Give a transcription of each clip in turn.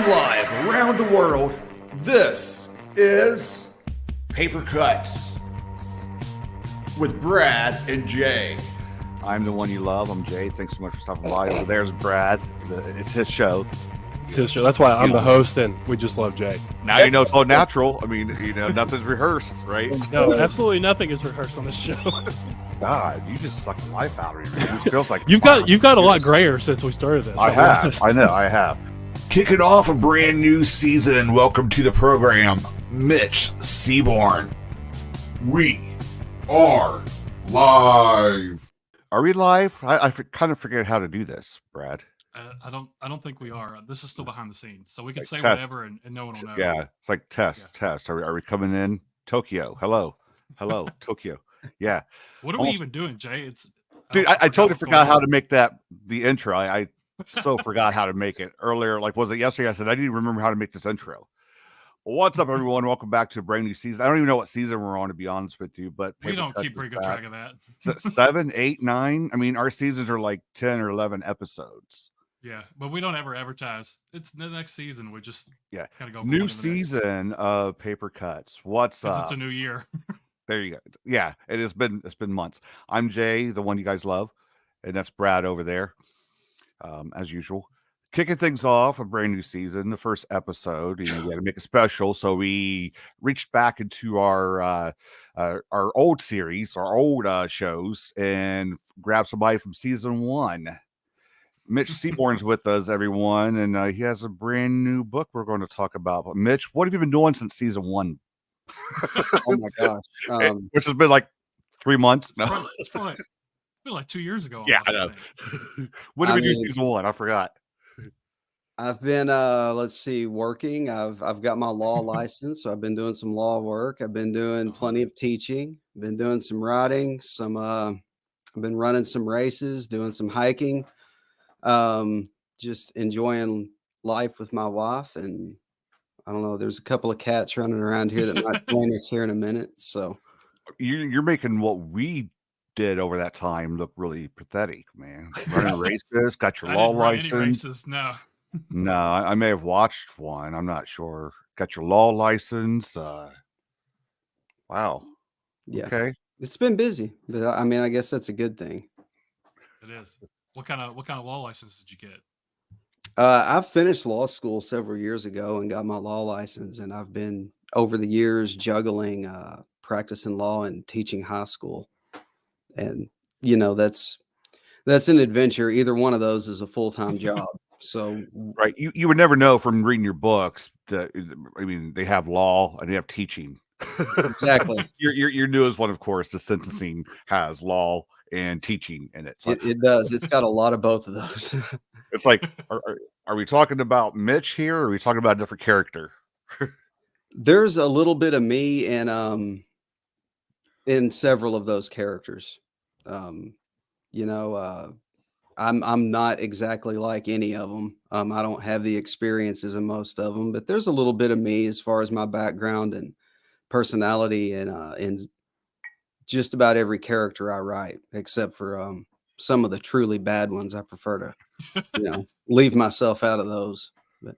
live around the world, this is Paper Cuts with Brad and Jay. I'm the one you love. I'm Jay. Thanks so much for stopping by. Over there's Brad. It's his show. It's his show. That's why I'm the host, and we just love Jay. Now you know it's all natural. I mean, nothing's rehearsed, right? No, absolutely nothing is rehearsed on this show. God, you just suck the life out of me. It feels like you've got a lot grayer since we started this. I have. I know. I have. Kicking off a brand new season. Welcome to the program, Mitch Sebourn. We are live. Are we live? I kind of forget how to do this, Brad. I don't think we are. This is still behind the scenes, so we can say test. whatever, and no one will know. Yeah, it's like test. Are we coming in? Tokyo. Hello, Tokyo. Yeah. What are we even doing, Jay? Dude, I totally forgot how to make the intro. I so forgot how to make it earlier. Like, was it yesterday? I said I didn't remember how to make this intro. Well, what's up, everyone? Welcome back to a brand new season. I don't even know what season we're on, to be honest with you, but we don't keep very good track of that. 7, 8, 9. I mean, our seasons are like 10 or 11 episodes. Yeah, but we don't ever advertise. It's the next season. We just kind of go new season of Paper Cuts. What's up? It's a new year. There you go. Yeah, it's been months. I'm Jay, the one you guys love, and that's Brad over there, as usual. Kicking things off, a brand new season, the first episode. We had to make it special, so we reached back into our old series, our old shows, and grabbed somebody from season 1. Mitch Sebourn's with us, everyone, and he has a brand new book we're going to talk about. But Mitch, what have you been doing since season 1? Oh my gosh, which has been like 3 months. No, it's probably been like 2 years ago. Yeah, I know. When did we do season 1? I forgot. I've been working. I've got my law license, so I've been doing some law work. I've been doing plenty of teaching. Been doing some writing. I've been running some races, doing some hiking. Just enjoying life with my wife, and I don't know. There's a couple of cats running around here that might join us here in a minute. So you're making what we did over that time look really pathetic, man. Running races, got your law license. Any races, no. No, I may have watched one. I'm not sure. Got your law license. Wow. Yeah. Okay. It's been busy, but I mean, I guess that's a good thing. It is. What kind of law license did you get? I finished law school several years ago and got my law license, and I've been over the years juggling practicing law and teaching high school. And that's an adventure. Either one of those is a full-time job. So right, you would never know from reading your books that, I mean, they have law and they have teaching. Exactly. Your newest one, of course, the sentencing has law and teaching in it. So it does. It's got a lot of both of those. It's like, are we talking about Mitch here, or are we talking about a different character? There's a little bit of me in several of those characters. I'm not exactly like any of them. I don't have the experiences of most of them, but there's a little bit of me as far as my background and personality and just about every character I write, except for some of the truly bad ones. I prefer to, leave myself out of those. But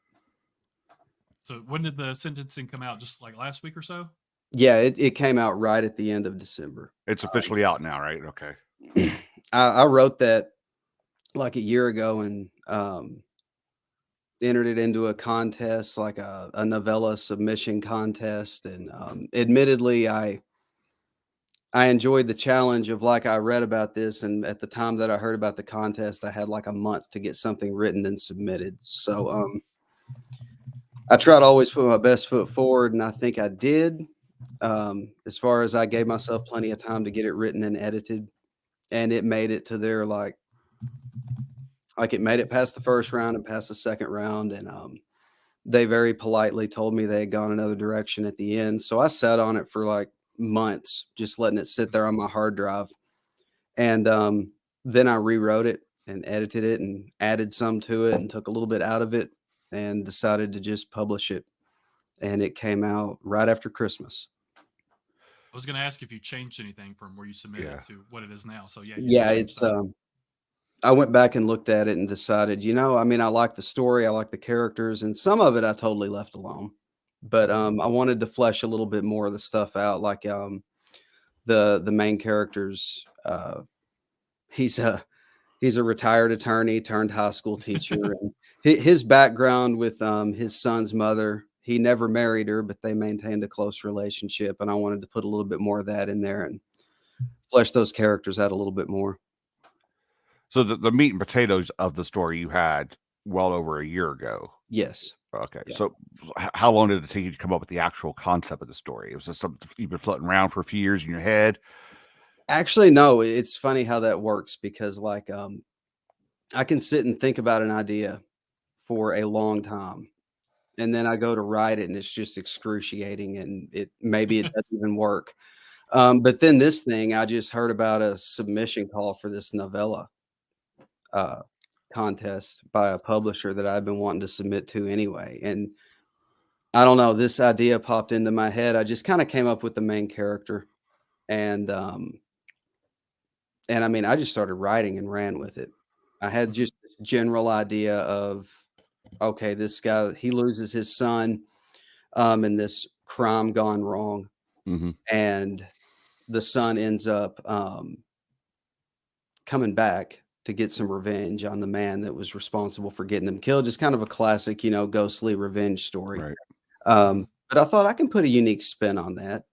so when did the sentencing come out? Just like last week or so? Yeah, it came out right at the end of December. It's officially out now, right? Okay. I wrote that like a year ago and entered it into a contest, like a novella submission contest. And admittedly, I enjoyed the challenge of, like, I read about this, and at the time that I heard about the contest, I had like a month to get something written and submitted. So I try to always put my best foot forward, and I think I did. As far as I gave myself plenty of time to get it written and edited, and it made it to their like it made it past the first round and past the second round. And they very politely told me they had gone another direction at the end. So I sat on it for like months, just letting it sit there on my hard drive. And then I rewrote it and edited it and added some to it and took a little bit out of it and decided to just publish it. And it came out right after Christmas. I was going to ask if you changed anything from where you submitted to what it is now. So yeah, it's I went back and looked at it and decided, I mean, I like the story, I like the characters, and some of it I totally left alone. But I wanted to flesh a little bit more of the stuff out, like the main characters. He's a retired attorney turned high school teacher, and his background with his son's mother. He never married her, but they maintained a close relationship, and I wanted to put a little bit more of that in there and flesh those characters out a little bit more. So the meat and potatoes of the story you had well over a year ago. Yes. Okay. Yeah. So how long did it take you to come up with the actual concept of the story? Was this something you've been floating around for a few years in your head? Actually, no. It's funny how that works because, like, I can sit and think about an idea for a long time, and then I go to write it, and it's just excruciating, and maybe it doesn't even work. But then this thing, I just heard about a submission call for this novella contest by a publisher that I've been wanting to submit to anyway. And I don't know, this idea popped into my head. I just kind of came up with the main character, and I mean, I just started writing and ran with it. I had just this general idea of, okay, this guy, he loses his son in this crime gone wrong, and the son ends up coming back to get some revenge on the man that was responsible for getting them killed. Just kind of a classic, ghostly revenge story. Right. But I thought I can put a unique spin on that,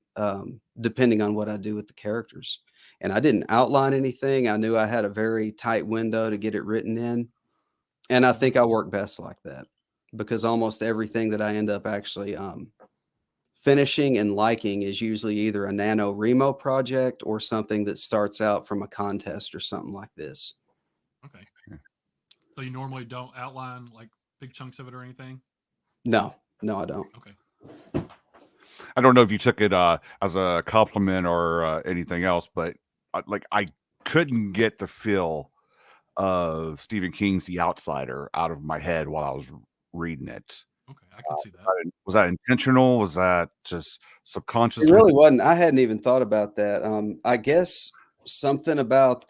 depending on what I do with the characters. And I didn't outline anything. I knew I had a very tight window to get it written in. And I think I work best like that because almost everything that I end up actually finishing and liking is usually either a NaNoWriMo project or something that starts out from a contest or something like this. Okay. So you normally don't outline like big chunks of it or anything? No, I don't. Okay. I don't know if you took it as a compliment or anything else, but I couldn't get the feel of Stephen King's The Outsider out of my head while I was reading it. Okay, I can see that. Was that intentional? Was that just subconscious? It really wasn't. I hadn't even thought about that. I guess something about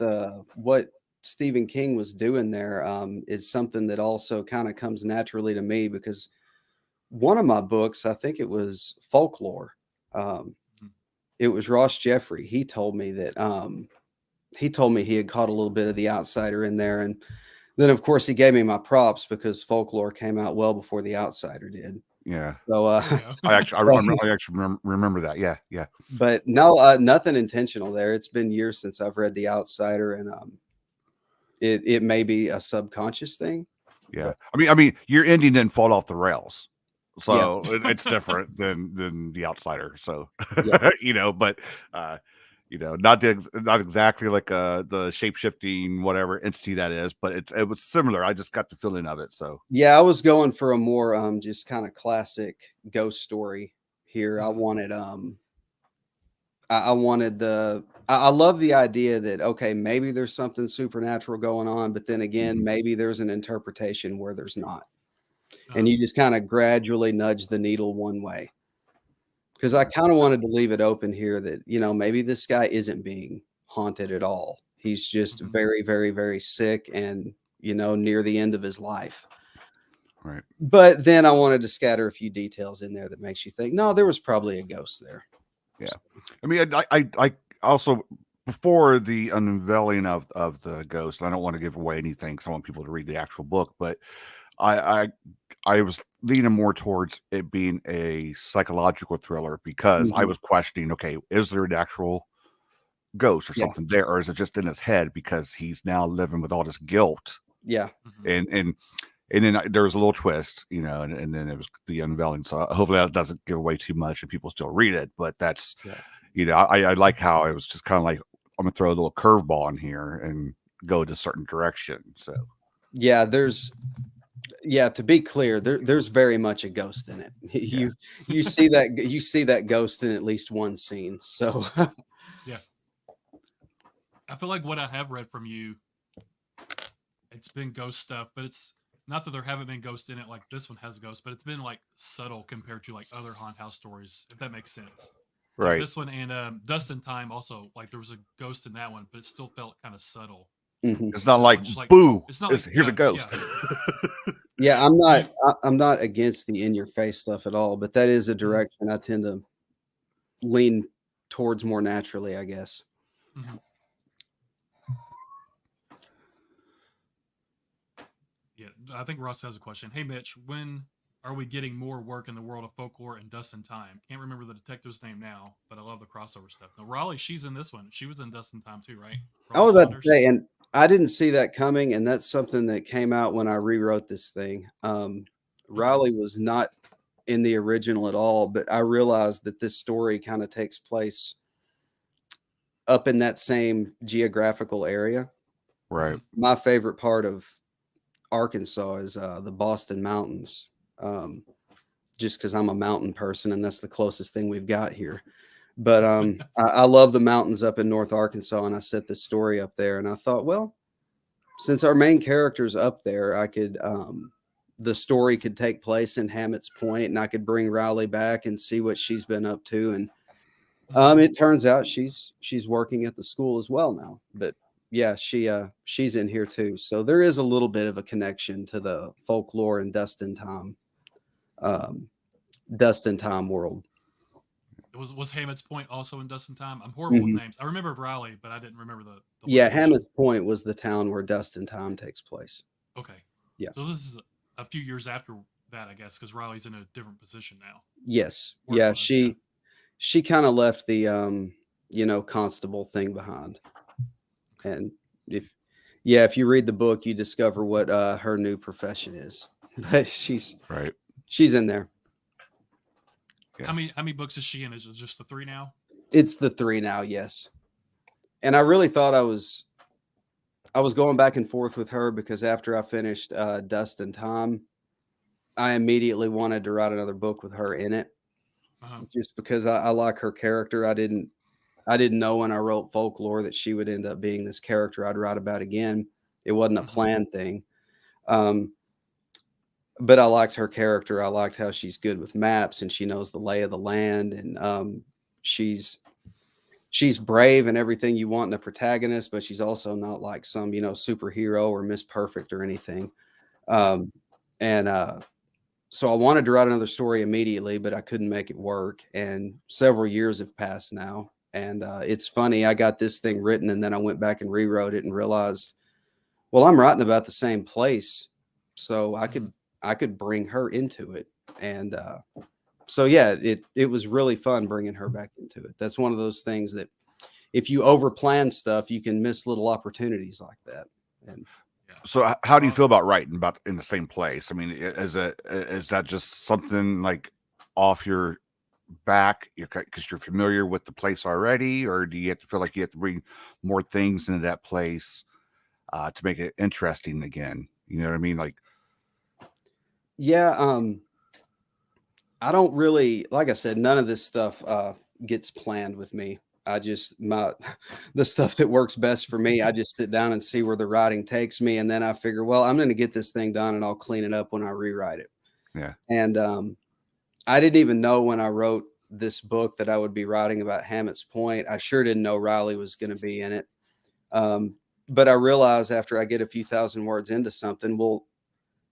what Stephen King was doing there is something that also kind of comes naturally to me because one of my books, I think it was Folklore. It was Ross Jeffrey. He told me that he had caught a little bit of The Outsider in there, and then of course he gave me my props because Folklore came out well before The Outsider did. Yeah. So I actually remember that. Yeah. But no, nothing intentional there. It's been years since I've read The Outsider, and it may be a subconscious thing. Yeah. I mean, your ending didn't fall off the rails. So it's different than The Outsider. So, but, not exactly like the shape-shifting, whatever entity that is, but it was similar. I just got the feeling of it. So, yeah, I was going for a more just kind of classic ghost story here. I wanted I love the idea that, okay, maybe there's something supernatural going on, but then again, maybe there's an interpretation where there's not. And you just kind of gradually nudge the needle one way. Because I kind of wanted to leave it open here that, maybe this guy isn't being haunted at all. He's just very, very, very sick and, near the end of his life. Right. But then I wanted to scatter a few details in there that makes you think, no, there was probably a ghost there. Yeah. I mean, I also, before the unveiling of the ghost, I don't want to give away anything because I want people to read the actual book, but I was leaning more towards it being a psychological thriller because I was questioning, okay, is there an actual ghost or something there, or is it just in his head because he's now living with all this guilt? Yeah. And then there was a little twist, and then it was the unveiling. So hopefully that doesn't give away too much and people still read it. But that's, I like how it was just kind of like, I'm going to throw a little curveball in here and go in a certain direction. So, yeah, to be clear, there's very much a ghost in it. You see that ghost in at least one scene. So yeah, I feel like what I have read from you, it's been ghost stuff, but it's not that there haven't been ghosts in it like this one has ghosts, but it's been like subtle compared to like other haunted house stories, if that makes sense. Right. Like this one and Dust in Time also, like there was a ghost in that one, but it still felt kind of subtle. Mhm. It's not like Just like boo. it's not like Here's a ghost. Yeah, I'm not against the in your face stuff at all, but that is a direction I tend to lean towards more naturally, I guess. Mhm. Yeah, I think Ross has a question. Hey, Mitch, when are we getting more work in the world of folklore and Dust in Time? Can't remember the detective's name now, but I love the crossover stuff. Now, Raleigh, she's in this one. She was in Dust in Time too, right? I Raleigh was about to Saunders? say, and I didn't see that coming, and that's something that came out when I rewrote this thing. Riley was not in the original at all, but I realized that this story kind of takes place up in that same geographical area. Right. My favorite part of Arkansas is the Boston Mountains, just because I'm a mountain person, and that's the closest thing we've got here. But I love the mountains up in North Arkansas, and I set this story up there, and I thought, well, since our main character's up there, I could the story could take place in Hammett's Point, and I could bring Riley back and see what she's been up to. And it turns out she's working at the school as well now. But yeah, she's in here too. So there is a little bit of a connection to the folklore and Dust in Time world. Was Hammett's Point also in Dust in Time? I'm horrible with names. I remember Riley, but I didn't remember the Yeah, location. Hammett's Point was the town where Dust in Time takes place. Okay. Yeah. So this is a few years after that, I guess, because Riley's in a different position now. Yes. Work-wise, Yeah, she kind of left the constable thing behind. And if you read the book, you discover what her new profession is. But she's in there. Yeah. How many books is she in? Is it just the 3 now? It's the 3 now, yes. And I really thought I was going back and forth with her because after I finished Dust in Time, I immediately wanted to write another book with her in it. Just because I like her character. I didn't know when I wrote Folklore that she would end up being this character I'd write about again. It wasn't a planned thing. But I liked her character. I liked how she's good with maps and she knows the lay of the land. And she's brave and everything you want in a protagonist, but she's also not like some, superhero or Miss Perfect or anything. So I wanted to write another story immediately, but I couldn't make it work. And several years have passed now. And it's funny, I got this thing written and then I went back and rewrote it and realized, well, I'm writing about the same place. So I could bring her into it. And so, yeah, it was really fun bringing her back into it. That's one of those things that if you overplan stuff, you can miss little opportunities like that. And so how do you feel about writing about in the same place? I mean, is that just something like off your back because you're familiar with the place already, or do you have to feel like you have to bring more things into that place to make it interesting again? You know what I mean? Like, yeah, I don't really, like I said, none of this stuff gets planned with me. I just the stuff that works best for me, I just sit down and see where the writing takes me, and then I figure, well, I'm going to get this thing done, and I'll clean it up when I rewrite it. Yeah. And I didn't even know when I wrote this book that I would be writing about Hammett's Point. I sure didn't know Riley was going to be in it. But I realized after I get a few thousand words into something, well,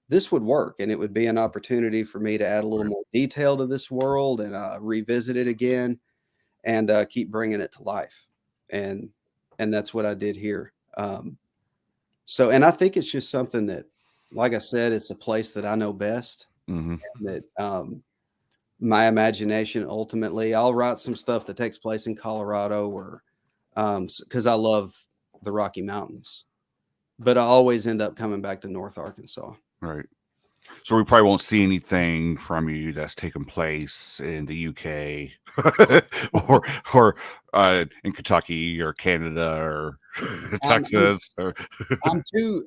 this would work, and it would be an opportunity for me to add a little more detail to this world and revisit it again. And keep bringing it to life. And that's what I did here. So, and I think it's just something that, like I said, it's a place that I know best. That my imagination, ultimately, I'll write some stuff that takes place in Colorado or because I love the Rocky Mountains. But I always end up coming back to North Arkansas. Right. So we probably won't see anything from you that's taken place in the UK or in Kentucky or Canada or Texas. I'm too,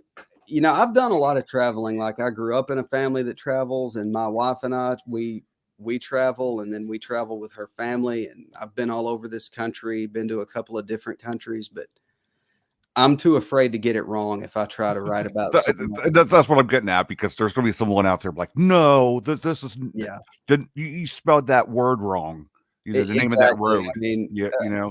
I've done a lot of traveling. Like I grew up in a family that travels, and my wife and I, we travel, and then we travel with her family. And I've been all over this country, been to a couple of different countries, but I'm too afraid to get it wrong if I try to write about that's what I'm getting at, because there's going to be someone out there like, no, this is you spelled that word wrong. The name of that road. I mean,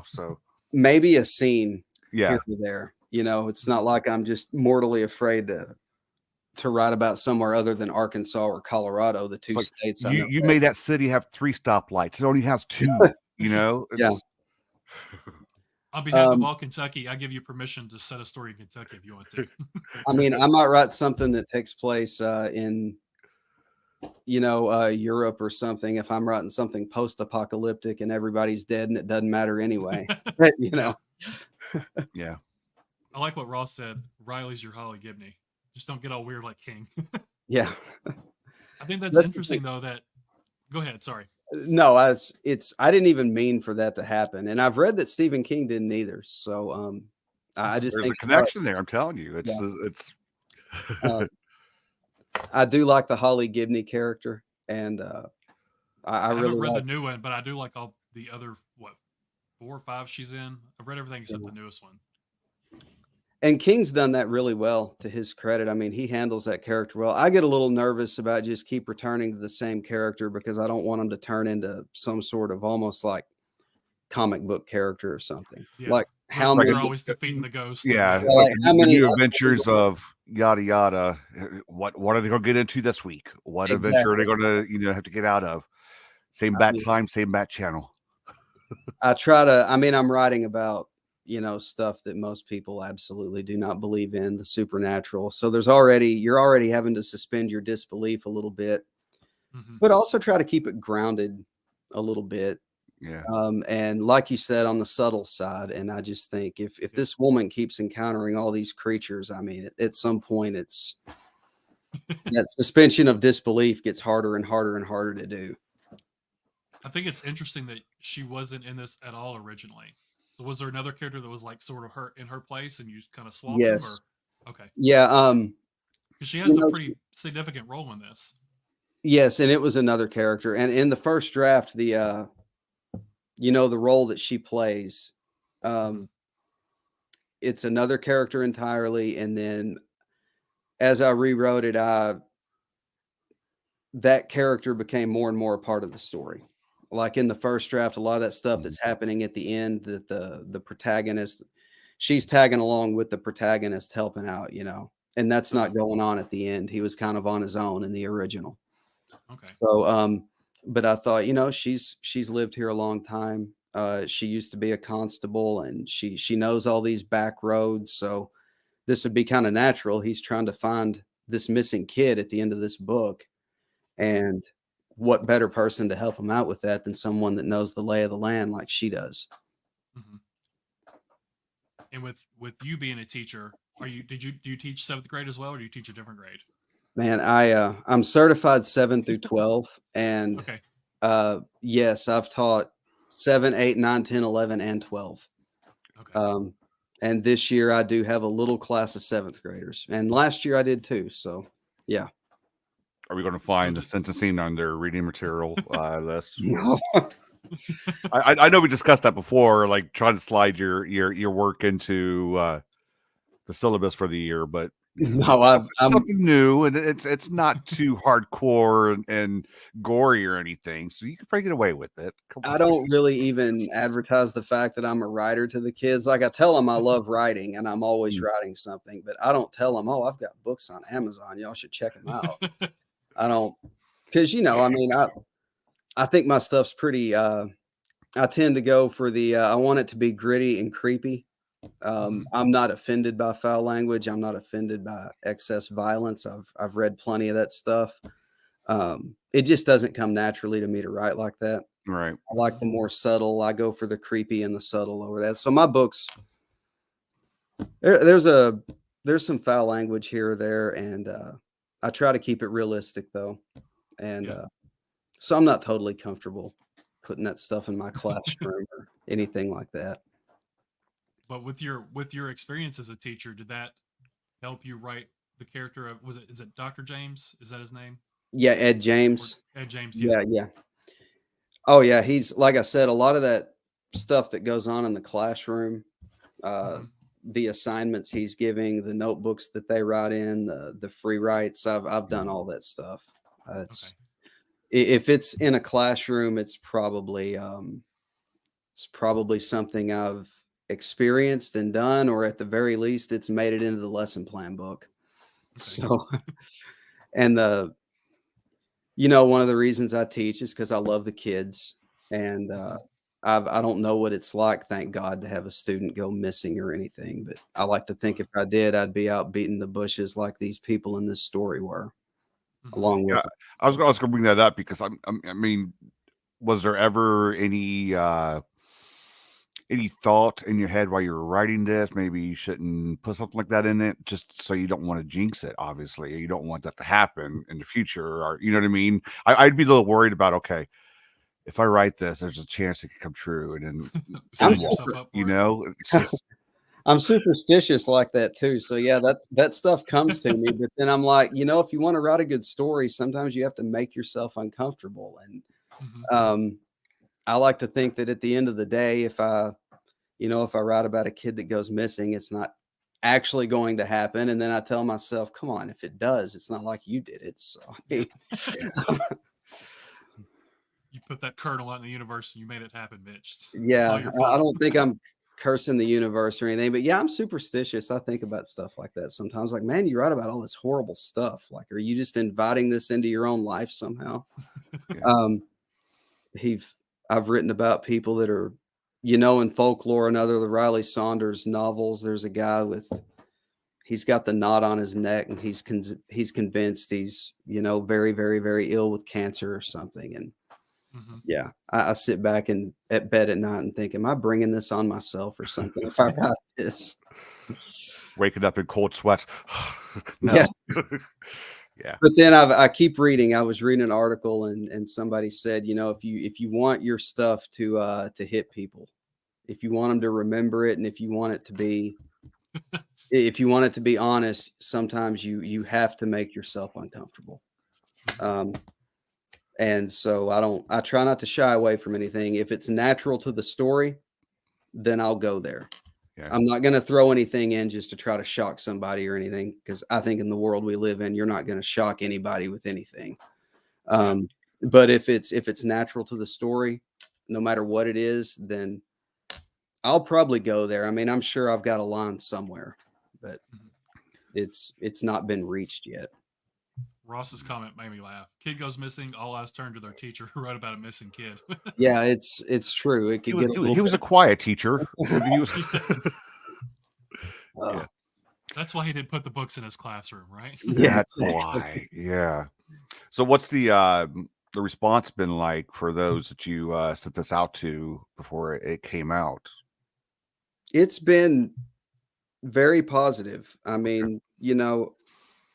so maybe a scene here or there. You know, it's not like I'm just mortally afraid to write about somewhere other than Arkansas or Colorado, the two It's like states I you know you best. made that city have 3 stoplights. It only has 2. You know, Yeah. On behalf of all Kentucky, I give you permission to set a story in Kentucky if you want to. I mean, I might write something that takes place in, Europe or something. If I'm writing something post-apocalyptic and everybody's dead and it doesn't matter anyway, you know. yeah. I like what Ross said. Riley's your Holly Gibney. Just don't get all weird like King. Yeah. I think that's That's the interesting though. That go ahead. Sorry. No, I didn't even mean for that to happen, and I've read that Stephen King didn't either. So, I just There's think a connection there. I'm telling you, it's. I do like the Holly Gibney character, and I haven't really read like. the new one, but I do like all the other 4 or 5 she's in. I've read everything except the newest one. And King's done that really well, to his credit. I mean, he handles that character well. I get a little nervous about just keep returning to the same character because I don't want him to turn into some sort of almost like comic book character or something. Yeah. Like how They're many? always defeating the ghost. Yeah, and- it's like how the many new other adventures people- of yada yada. What are they going to get into this week? What adventure are they going to have to get out of? Same bat time, same bat channel. I try to. I mean, I'm writing about stuff that most people absolutely do not believe in, the supernatural. So you're already having to suspend your disbelief a little bit, but also try to keep it grounded a little bit. Yeah. And like you said, on the subtle side. And I just think if this woman keeps encountering all these creatures, I mean, at some point it's that suspension of disbelief gets harder and harder and harder to do. I think it's interesting that she wasn't in this at all originally. So was there another character that was like sort of her in her place and you kind of swapped them? Yes. Or okay. Yeah. Because she has a pretty significant role in this. Yes, and it was another character. And in the first draft, the role that she plays, it's another character entirely. And then as I rewrote it, that character became more and more a part of the story. Like in the first draft, a lot of that stuff that's happening at the end, that the protagonist, she's tagging along with the protagonist, helping out, and that's not going on at the end. He was kind of on his own in the original. Okay. So, but I thought, she's lived here a long time. She used to be a constable, and she knows all these back roads. So this would be kind of natural. He's trying to find this missing kid at the end of this book, and what better person to help him out with that than someone that knows the lay of the land like she does. And with you being a teacher, do you teach 7th grade as well, or do you teach a different grade? Man, I'm certified 7 through 12, and okay. Yes, I've taught 7, 8, 9, 10, 11, and 12. Okay. And this year I do have a little class of 7th graders, and last year I did too. So, yeah. Are we going to find the sentencing on their reading material list? No. I know we discussed that before, like trying to slide your work into the syllabus for the year, but no, I'm something new, and it's not too hardcore and gory or anything, so you can probably get away with it. I don't really even advertise the fact that I'm a writer to the kids. Like I tell them I love writing and I'm always writing something, but I don't tell them, oh, I've got books on Amazon. Y'all should check them out. I don't, because I mean, I think my stuff's pretty. I tend to go for the. I want it to be gritty and creepy. I'm not offended by foul language. I'm not offended by excess violence. I've read plenty of that stuff. It just doesn't come naturally to me to write like that. Right. I like the more subtle. I go for the creepy and the subtle over that. So my books, there's some foul language here or there, and I try to keep it realistic though. And so I'm not totally comfortable putting that stuff in my classroom or anything like that. But with your experience as a teacher, did that help you write the character of, is it Dr. James? Is that his name? Yeah, Ed James. Ed James. Yeah. Oh yeah, he's, like I said, a lot of that stuff that goes on in the classroom, the assignments he's giving, the notebooks that they write in, the free writes. I've done all that stuff. If it's in a classroom, it's probably something I've experienced and done, or at the very least, it's made it into the lesson plan book. Okay. So, and one of the reasons I teach is because I love the kids, and I don't know what it's like, thank God, to have a student go missing or anything. But I like to think if I did, I'd be out beating the bushes like these people in this story were, along with. Yeah, I was going to bring that up because I mean, was there ever any thought in your head while you were writing this? Maybe you shouldn't put something like that in it, just so you don't want to jinx it. Obviously, you don't want that to happen in the future, or you know what I mean. I'd be a little worried about, okay, if I write this, there's a chance it could come true, and then Set yourself up for it. it's just, I'm superstitious like that too. So yeah, that stuff comes to me, but then I'm like, if you want to write a good story, sometimes you have to make yourself uncomfortable. And I like to think that at the end of the day, if I write about a kid that goes missing, it's not actually going to happen. And then I tell myself, come on, if it does, it's not like you did it. So You put that kernel out in the universe and you made it happen, Mitch. yeah, I don't think I'm cursing the universe or anything, but yeah, I'm superstitious. I think about stuff like that sometimes. Like, man, you write about all this horrible stuff. Like, are you just inviting this into your own life somehow? I've written about people that are, in folklore and other the Riley Saunders novels. There's a guy he's got the knot on his neck, and he's convinced he's very, very, very ill with cancer or something. And yeah, I sit back and at bed at night and think, am I bringing this on myself or something if I got this? waking up in cold sweats. No. Yeah. Yeah. But then I keep reading. I was reading an article and somebody said, if you want your stuff to hit people, if you want them to remember it, and if you want it to be honest, sometimes you have to make yourself uncomfortable. And so I try not to shy away from anything. If it's natural to the story, then I'll go there. Yeah. I'm not going to throw anything in just to try to shock somebody or anything, because I think in the world we live in, you're not going to shock anybody with anything. But if it's natural to the story, no matter what it is, then I'll probably go there. I mean, I'm sure I've got a line somewhere, but it's not been reached yet. Ross's comment made me laugh. Kid goes missing. All eyes turn to their teacher who wrote about a missing kid. Yeah, it's true. It could he was a quiet teacher. Yeah. That's why he didn't put the books in his classroom, right? Yeah, That's why. Yeah. So what's the response been like for those that you sent this out to before it came out? It's been very positive. I mean,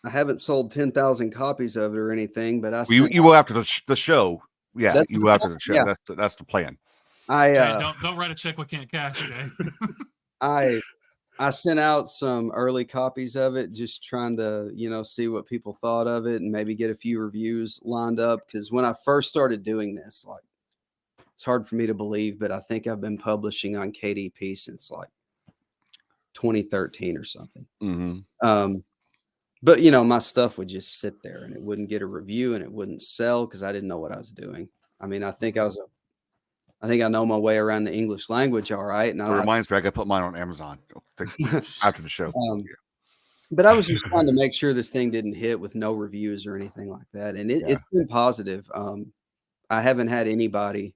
I haven't sold 10,000 copies of it or anything, but you will after the show. Yeah, you will after the show. Yeah. That's the plan. Jay, don't write a check we can't cash, Jay. I sent out some early copies of it, just trying to, see what people thought of it and maybe get a few reviews lined up. Because when I first started doing this, like, it's hard for me to believe, but I think I've been publishing on KDP since like 2013 or something. But my stuff would just sit there and it wouldn't get a review and it wouldn't sell because I didn't know what I was doing. I mean, I think I know my way around the English language all right. And it reminds me, I got to put mine on Amazon after the show. But I was just trying to make sure this thing didn't hit with no reviews or anything like that. And it's been positive. I haven't had anybody.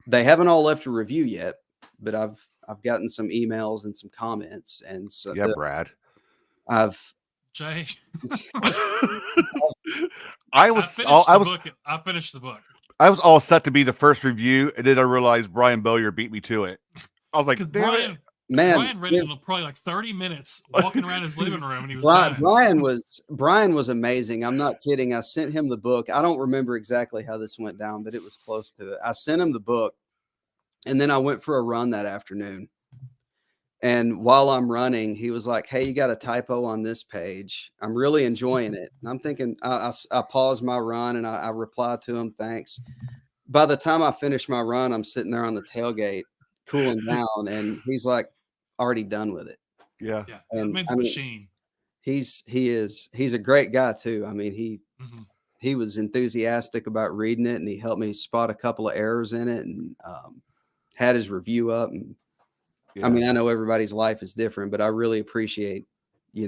They haven't all left a review yet, but I've gotten some emails and some comments. And so Brad. Jay. I finished the book. I was all set to be the first review, and then I realized Brian Bowyer beat me to it. I was like, Brian read it in probably like 30 minutes, walking around his living room, and he was Brian was amazing. I'm not kidding. I sent him the book. I don't remember exactly how this went down, but it was close to it. I sent him the book, and then I went for a run that afternoon. And while I'm running, he was like, hey, you got a typo on this page. I'm really enjoying it. And I'm thinking, I paused my run and I replied to him, thanks. By the time I finished my run, I'm sitting there on the tailgate cooling down. And he's like, already done with it. Yeah. And that man's a machine. He's a great guy too. I mean, he was enthusiastic about reading it, and he helped me spot a couple of errors in it, and had his review up. And Yeah. I mean, I know everybody's life is different, but I really appreciate, he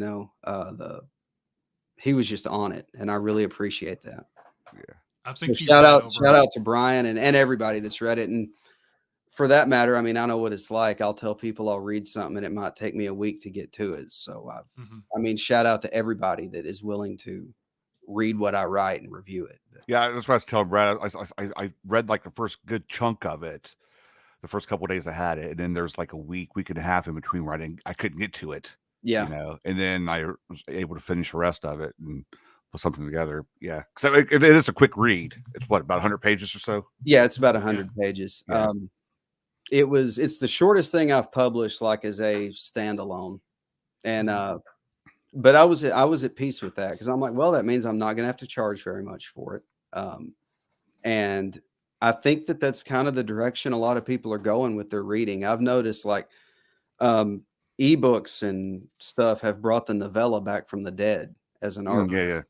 was just on it, and I really appreciate that. Yeah. I So think you shout read out to Brian and everybody that's read it. And for that matter, I mean, I know what it's like. I'll tell people I'll read something and it might take me a week to get to it. So I mean, shout out to everybody that is willing to read what I write and review it. Yeah, that's what I was telling Brad. I read like the first good chunk of it, the first couple of days I had it, and then there's like a week and a half in between where I couldn't get to it. Yeah. And then I was able to finish the rest of it and put something together. Yeah, so it is a quick read. It's what, about 100 pages or so? Yeah, it's about 100 pages. Yeah. It's the shortest thing I've published, like as a standalone, and but I was at peace with that because I'm like, well, that means I'm not going to have to charge very much for it, and I think that's kind of the direction a lot of people are going with their reading. I've noticed like ebooks and stuff have brought the novella back from the dead as an art. Yeah.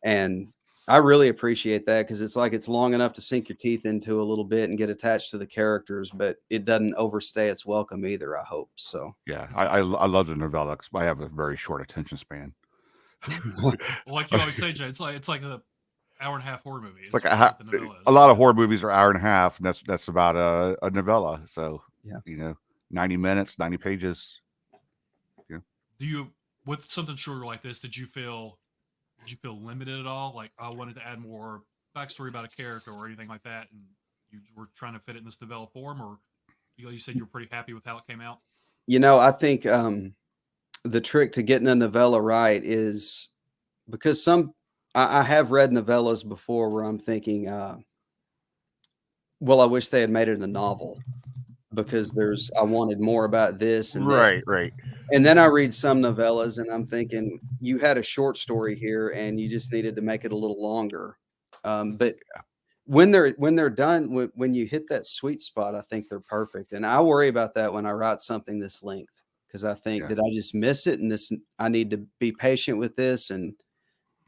And I really appreciate that because it's like it's long enough to sink your teeth into a little bit and get attached to the characters, but it doesn't overstay its welcome either, I hope. So yeah, I love the novella because I have a very short attention span. Well, like you always say, Jay, it's like an hour and a half horror movie. It's like a lot of horror movies are hour and a half, and that's about a novella. So yeah, 90 minutes, 90 pages. Yeah. Do you, with something shorter like this, did you feel limited at all? Like I wanted to add more backstory about a character or anything like that, and you were trying to fit it in this novella form, or you said you were pretty happy with how it came out? I think the trick to getting a novella right is because I have read novellas before where I'm thinking, well, I wish they had made it a novel because I wanted more about this and right. And then I read some novellas and I'm thinking you had a short story here and you just needed to make it a little longer. But when they're done, when you hit that sweet spot, I think they're perfect. And I worry about that when I write something this length, because I think that I just miss it. And I need to be patient with this and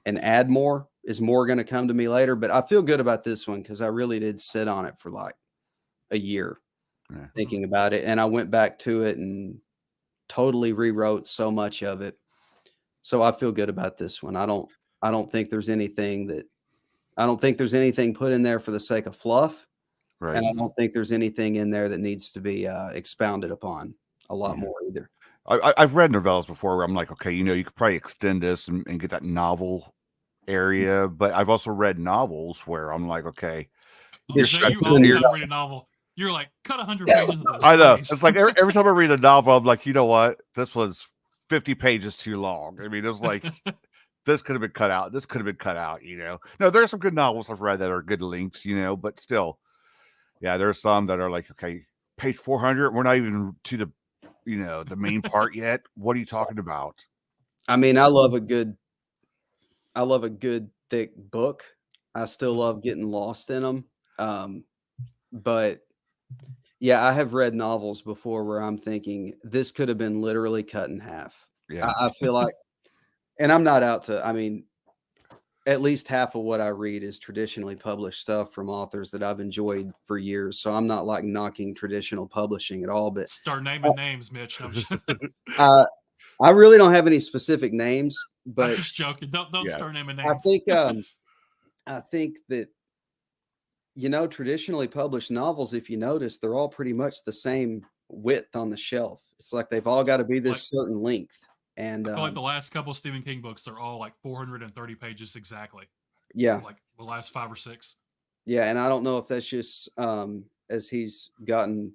add more. Is more going to come to me later? But I feel good about this one because I really did sit on it for like a year thinking about it. And I went back to it and totally rewrote so much of it. So I feel good about this one. I don't think there's anything put in there for the sake of fluff. Right. And I don't think there's anything in there that needs to be expounded upon a lot more either. I've read novellas before where I'm like, okay, you could probably extend this and get that novel area. But I've also read novels where I'm like, okay. You all the time read a novel. You're like, cut 100 pages of this. I know. Please. It's like every time I read a novel, I'm like, you know what? This was 50 pages too long. I mean, it's like, this could have been cut out. This could have been cut out, No, there are some good novels I've read that are good lengths, but still, there are some that are like, okay, page 400. We're not even to the main part yet. What are you talking about? I mean, I love a good thick book. I still love getting lost in them. But yeah, I have read novels before where I'm thinking this could have been literally cut in half. Yeah. I feel like, and I'm not out to, I mean, at least half of what I read is traditionally published stuff from authors that I've enjoyed for years. So I'm not like knocking traditional publishing at all, but start naming names, Mitch. I really don't have any specific names, but I'm just joking. Don't start naming names. I think that, traditionally published novels, if you notice, they're all pretty much the same width on the shelf. It's like they've all got to be this certain length. And I feel like the last couple of Stephen King books, they're all like 430 pages exactly. Yeah. Like the last 5 or 6. Yeah. And I don't know if that's just as he's gotten,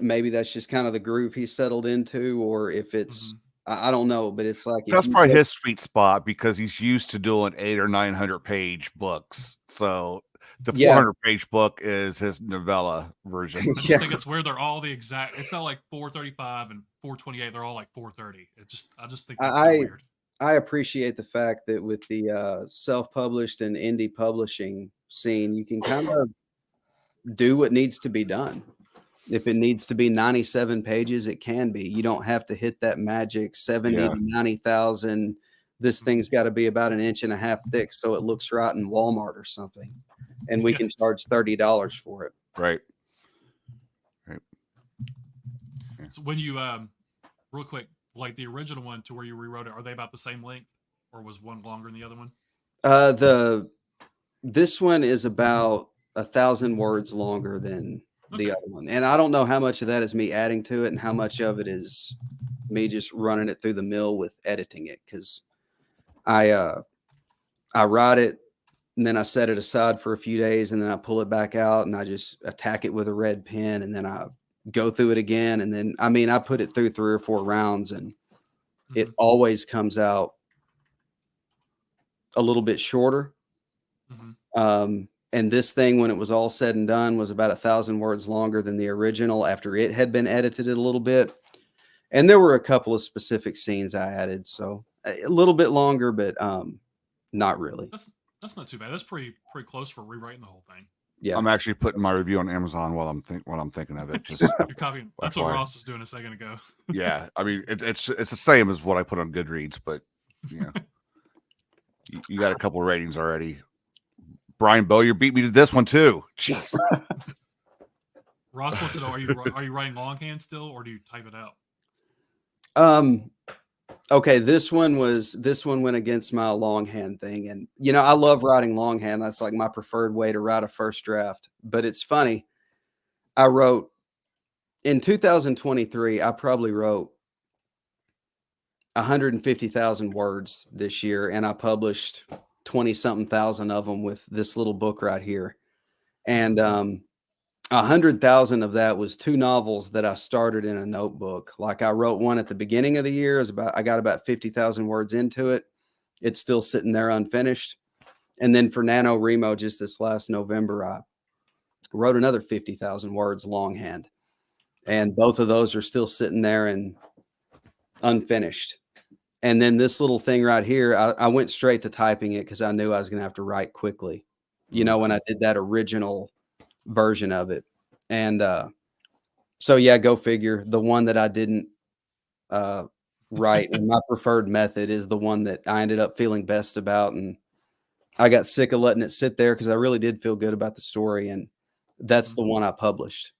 maybe that's just kind of the groove he's settled into, or if it's, I don't know, but it's like that's probably his sweet spot because he's used to doing 800 or 900 page books. So the 400 page book is his novella version. I just think it's where they're all the exact. It's not like 435 and 428. They're all like 430. I just think that's weird. I appreciate the fact that with the self-published and indie publishing scene, you can kind of do what needs to be done. If it needs to be 97 pages, it can be. You don't have to hit that magic 70 to 90,000. This thing's got to be about 1.5 inches thick so it looks right in Walmart or something. And we can charge $30 for it. Right. Yeah. So when you real quick, like the original one to where you rewrote it, are they about the same length, or was one longer than the other one? This one is about 1,000 words longer than the other one, and I don't know how much of that is me adding to it and how much of it is me just running it through the mill with editing it, because I write it and then I set it aside for a few days and then I pull it back out and I just attack it with a red pen and then I go through it again, and then I put it through 3 or 4 rounds and it always comes out a little bit shorter. And this thing, when it was all said and done, was about 1,000 words longer than the original after it had been edited a little bit. And there were a couple of specific scenes I added, so a little bit longer, but not really. That's not too bad. That's pretty close for rewriting the whole thing. Yeah, I'm actually putting my review on Amazon while I'm thinking of it. Just You're copying. That's what Ross was doing a second ago. yeah, I mean it's the same as what I put on Goodreads, but you know, you got a couple of ratings already. Brian Bowyer beat me to this one too. Jeez. Ross wants to know: Are you writing longhand still, or do you type it out? Okay, this one went against my longhand thing, and I love writing longhand. That's like my preferred way to write a first draft. But it's funny, I wrote in 2023. I probably wrote 150,000 words this year, and I published 20-something thousand of them with this little book right here. And 100,000 of that was 2 novels that I started in a notebook. Like I wrote one at the beginning of the year. I got about 50,000 words into it. It's still sitting there unfinished. And then for NaNoWriMo, just this last November, I wrote another 50,000 words longhand. And both of those are still sitting there and unfinished. And then this little thing right here, I went straight to typing it because I knew I was going to have to write quickly, when I did that original version of it. And so yeah, go figure. The one that I didn't write in my preferred method is the one that I ended up feeling best about, and I got sick of letting it sit there because I really did feel good about the story, and that's the one I published.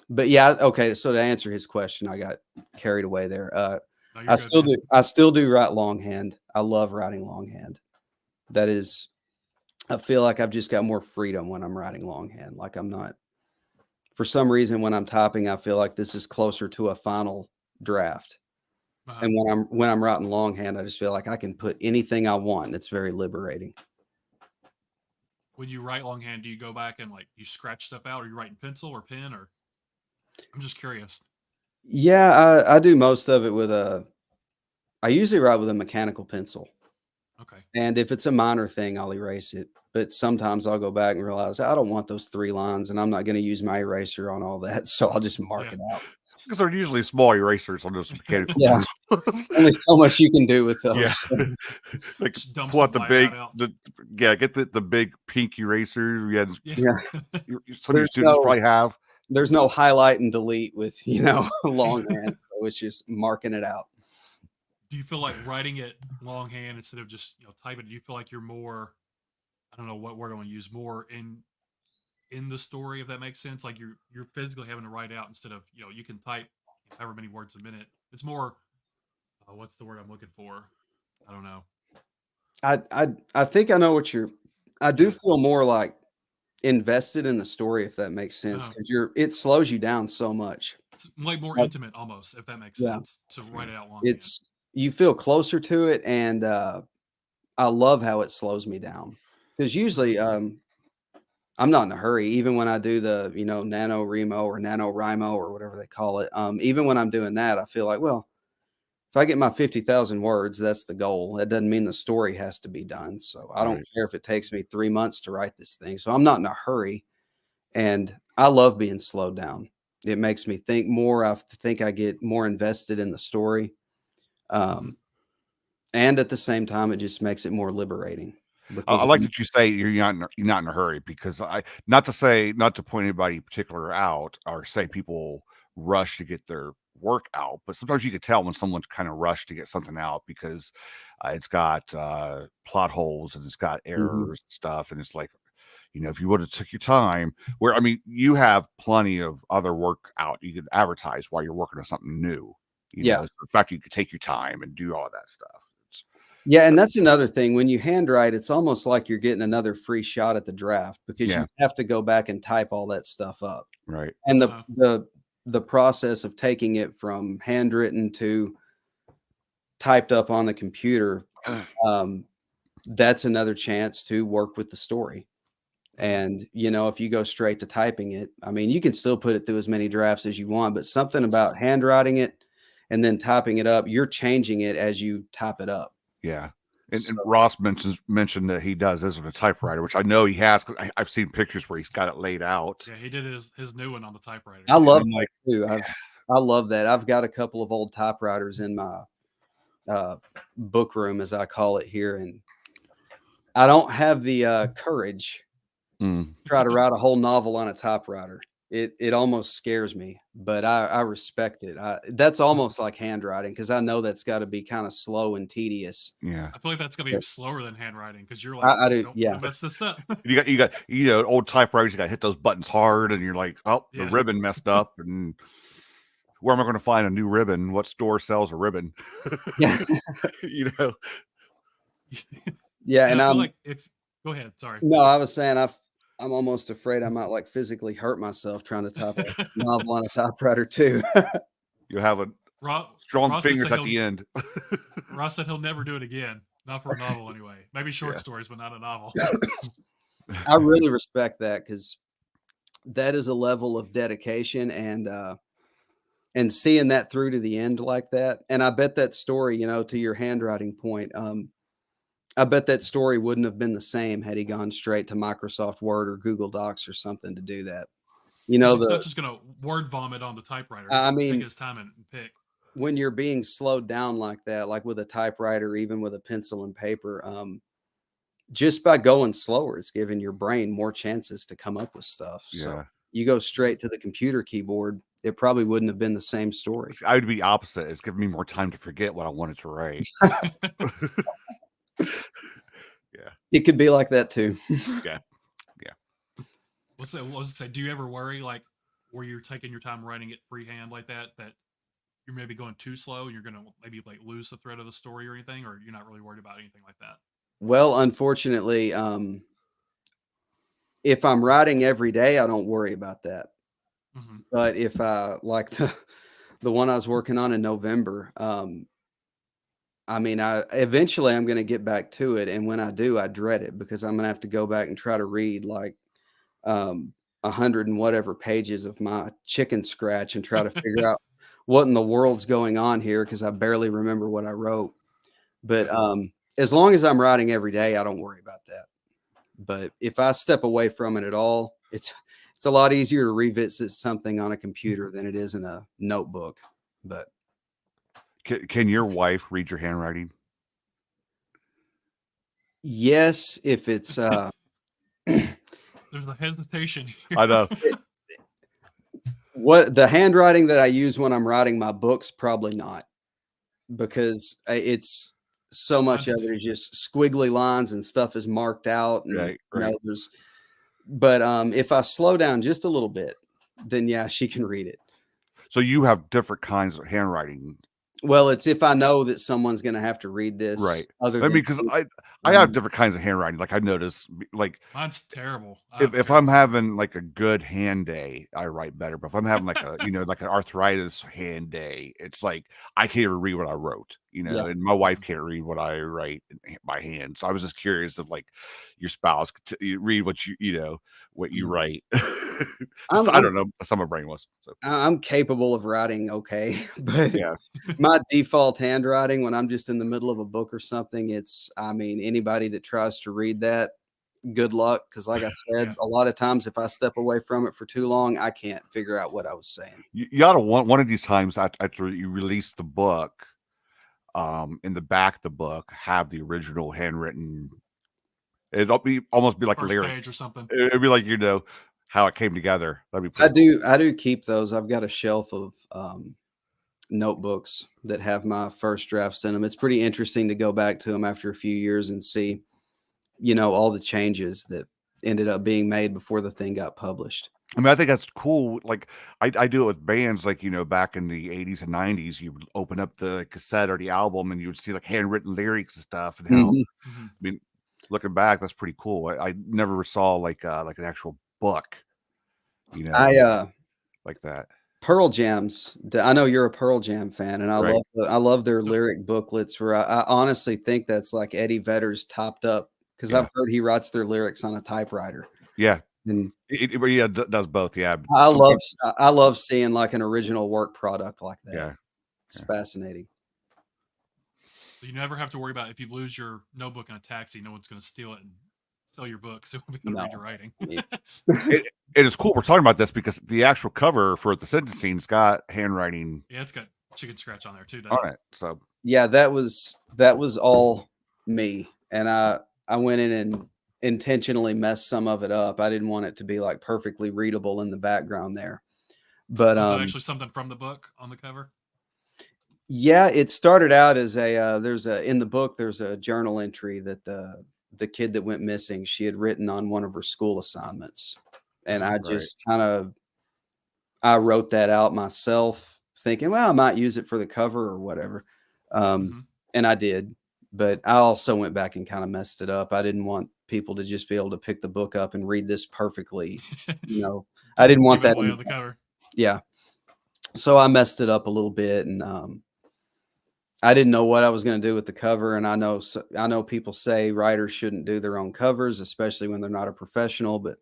But yeah, okay, so to answer his question, I got carried away there. No, I still do write longhand. I love writing longhand. That is, I feel like I've just got more freedom when I'm writing longhand. Like I'm not, for some reason, when I'm typing, I feel like this is closer to a final draft. And when I'm writing longhand, I just feel like I can put anything I want. It's very liberating. When you write longhand, do you go back and like you scratch stuff out, or you write in pencil or pen, or? I'm just curious. Yeah, I do most of it with I usually write with a mechanical pencil. Okay. And if it's a minor thing, I'll erase it. But sometimes I'll go back and realize I don't want those 3 lines, and I'm not going to use my eraser on all that. So I'll just mark it out. Because they're usually small erasers on those mechanical. Yeah. Only so much you can do with those. Yeah. Like pull out get the big pink eraser. Yeah. Some of your students probably have. There's no highlight and delete with, longhand. So it's just marking it out. Do you feel like writing it longhand instead of just typing? Do you feel like you're more, I don't know what word I want to use, more in the story, if that makes sense? Like you're physically having to write out instead of you can type however many words a minute. It's more what's the word I'm looking for? I don't know. I think I know what I do feel more like invested in the story, if that makes sense, because it slows you down so much. It's like more intimate almost, if that makes sense, to write it out longhand. You feel closer to it, and I love how it slows me down, because usually I'm not in a hurry. Even when I do the NaNoWriMo or NaNoWriMo or whatever they call it, even when I'm doing that, I feel like, well, if I get my 50,000 words, that's the goal. That doesn't mean the story has to be done. So I don't care if it takes me 3 months to write this thing. So I'm not in a hurry, and I love being slowed down. It makes me think more. I think I get more invested in the story. And at the same time, it just makes it more liberating. I like that you say you're not in a hurry, because not to point anybody in particular out or say people rush to get their work out, but sometimes you can tell when someone's kind of rushed to get something out because it's got plot holes and it's got errors and stuff, and it's like if you would have took your time, where I mean, you have plenty of other work out you could advertise while you're working on something new. So the fact you could take your time and do all that stuff. Yeah, and that's another thing. When you handwrite, it's almost like you're getting another free shot at the draft because you have to go back and type all that stuff up. Right. And the process of taking it from handwritten to typed up on the computer, that's another chance to work with the story. And, if you go straight to typing it, I mean, you can still put it through as many drafts as you want, but something about handwriting it and then typing it up, you're changing it as you type it up. Yeah. And Ross mentioned that he does this with a typewriter, which I know he has, because I've seen pictures where he's got it laid out. Yeah, he did his new one on the typewriter. I love that too. I love that. I've got a couple of old typewriters in my book room, as I call it here, and I don't have the courage to try to write a whole novel on a typewriter. It almost scares me, but I respect it. That's almost like handwriting, because I know that's got to be kind of slow and tedious. Yeah, I feel like that's gonna be slower than handwriting, because you're like, I do. Don't mess this up. you got old typewriters. You got to hit those buttons hard, and you're like, oh, the ribbon messed up, and where am I going to find a new ribbon? What store sells a ribbon? Yeah. Yeah, and I I'm feel like go ahead. Sorry. No, I was saying I'm almost afraid I might like physically hurt myself trying to type a novel on a typewriter too. You have a strong fingers at the end. Ross said he'll never do it again. Not for a novel anyway. Maybe short stories, but not a novel. I really respect that, because that is a level of dedication and seeing that through to the end like that. And I bet that story, to your handwriting point, I bet that story wouldn't have been the same had he gone straight to Microsoft Word or Google Docs or something to do that. He's not just going to word vomit on the typewriter. I mean, take his time and pick. When you're being slowed down like that, like with a typewriter, even with a pencil and paper, just by going slower, it's giving your brain more chances to come up with stuff. Yeah. So you go straight to the computer keyboard, it probably wouldn't have been the same story. I would be opposite. It's giving me more time to forget what I wanted to write. Yeah, it could be like that too. Yeah. What was it say? Do you ever worry, like, where you're taking your time writing it freehand like that you're maybe going too slow and you're going to maybe like lose the thread of the story or anything, or you're not really worried about anything like that? Well, unfortunately, if I'm writing every day, I don't worry about that. Mm-hmm. But if I like the one I was working on in November, I mean, eventually I'm going to get back to it. And when I do, I dread it, because I'm going to have to go back and try to read like 100 and whatever pages of my chicken scratch and try to figure out what in the world's going on here, because I barely remember what I wrote. But as long as I'm writing every day, I don't worry about that. But if I step away from it at all, it's a lot easier to revisit something on a computer than it is in a notebook. But can your wife read your handwriting? Yes, if it's there's a hesitation here. I know. What the handwriting that I use when I'm writing my books, probably not, because it's so much of it is just squiggly lines and stuff is marked out. And, right. But if I slow down just a little bit, then yeah, she can read it. So you have different kinds of handwriting. Well, it's if I know that someone's going to have to read this, right? Because I have different kinds of handwriting. Like I notice, like mine's terrible. If I'm having like a good hand day, I write better. But if I'm having like a like an arthritis hand day, it's like I can't even read what I wrote. And my wife can't read what I write by hand. So I was just curious if like your spouse could read what what you write. I don't know. Some of my brain was. So. I'm capable of writing okay, but my default handwriting when I'm just in the middle of a book or something, anybody that tries to read that, good luck. Because like I said, a lot of times if I step away from it for too long, I can't figure out what I was saying. You ought to one of these times after you release the book, in the back of the book, have the original handwritten. It'll almost be like first lyrics page or something. It'd be like how it came together. That'd be pretty I do keep those. I've got a shelf of notebooks that have my first drafts in them. It's pretty interesting to go back to them after a few years and see, all the changes that ended up being made before the thing got published. I mean, I think that's cool. Like I do it with bands, like, back in the 80s and 90s, you would open up the cassette or the album and you would see like handwritten lyrics and stuff. And how, Mhm. I mean, looking back, that's pretty cool. I never saw like an actual book, I like that. Pearl Jam's. I know you're a Pearl Jam fan, and Right. I love their lyric booklets. Where I honestly think that's like Eddie Vedder's topped up, because Yeah. I've heard he writes their lyrics on a typewriter. Yeah. And It does both. Yeah. I love seeing like an original work product like that. Yeah. It's fascinating. You never have to worry about if you lose your notebook in a taxi, no one's going to steal it and sell your book, so we'll be able to read your writing. It is cool. We're talking about this because the actual cover for the sentencing's got handwriting. Yeah, it's got chicken scratch on there too. On it. So yeah, that was all me, and I went in and intentionally messed some of it up. I didn't want it to be like perfectly readable in the background there. But was it actually something from the book on the cover? Yeah, it started out as in the book there's a journal entry that the kid that went missing, she had written on one of her school assignments. And I just I wrote that out myself, thinking, well, I might use it for the cover or whatever. And I did, but I also went back and kind of messed it up. I didn't want people to just be able to pick the book up and read this perfectly. I didn't want that on the cover. Yeah. So I messed it up a little bit, and I didn't know what I was going to do with the cover. And I know people say writers shouldn't do their own covers, especially when they're not a professional, but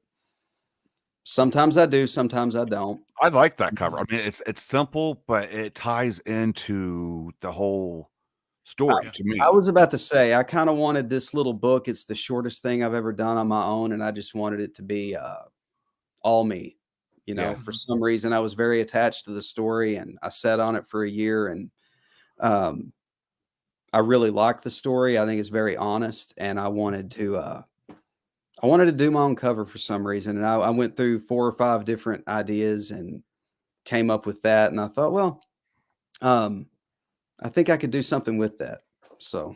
sometimes I do, sometimes I don't. I like that cover. I mean, it's simple, but it ties into the whole story to me. I was about to say, I kind of wanted this little book. It's the shortest thing I've ever done on my own, and I just wanted it to be all me. For some reason, I was very attached to the story, and I sat on it for a year, and I really liked the story. I think it's very honest, and I wanted to do my own cover for some reason. And I went through 4 or 5 different ideas and came up with that. And I thought, well, I think I could do something with that. So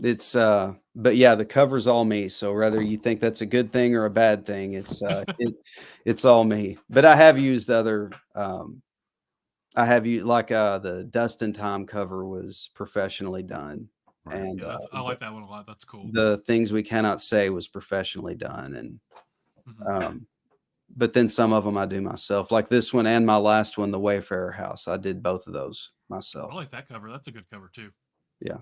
it's, but yeah, the cover's all me. So whether you think that's a good thing or a bad thing, it's, it's all me. But I have used other, the Dust and Time cover was professionally done. Right. And Yeah, I like that one a lot. That's cool. The Things We Cannot Say was professionally done. And, but then some of them I do myself, like this one and my last one, the Wayfarer House. I did both of those myself. I like that cover. That's a good cover too. Yeah.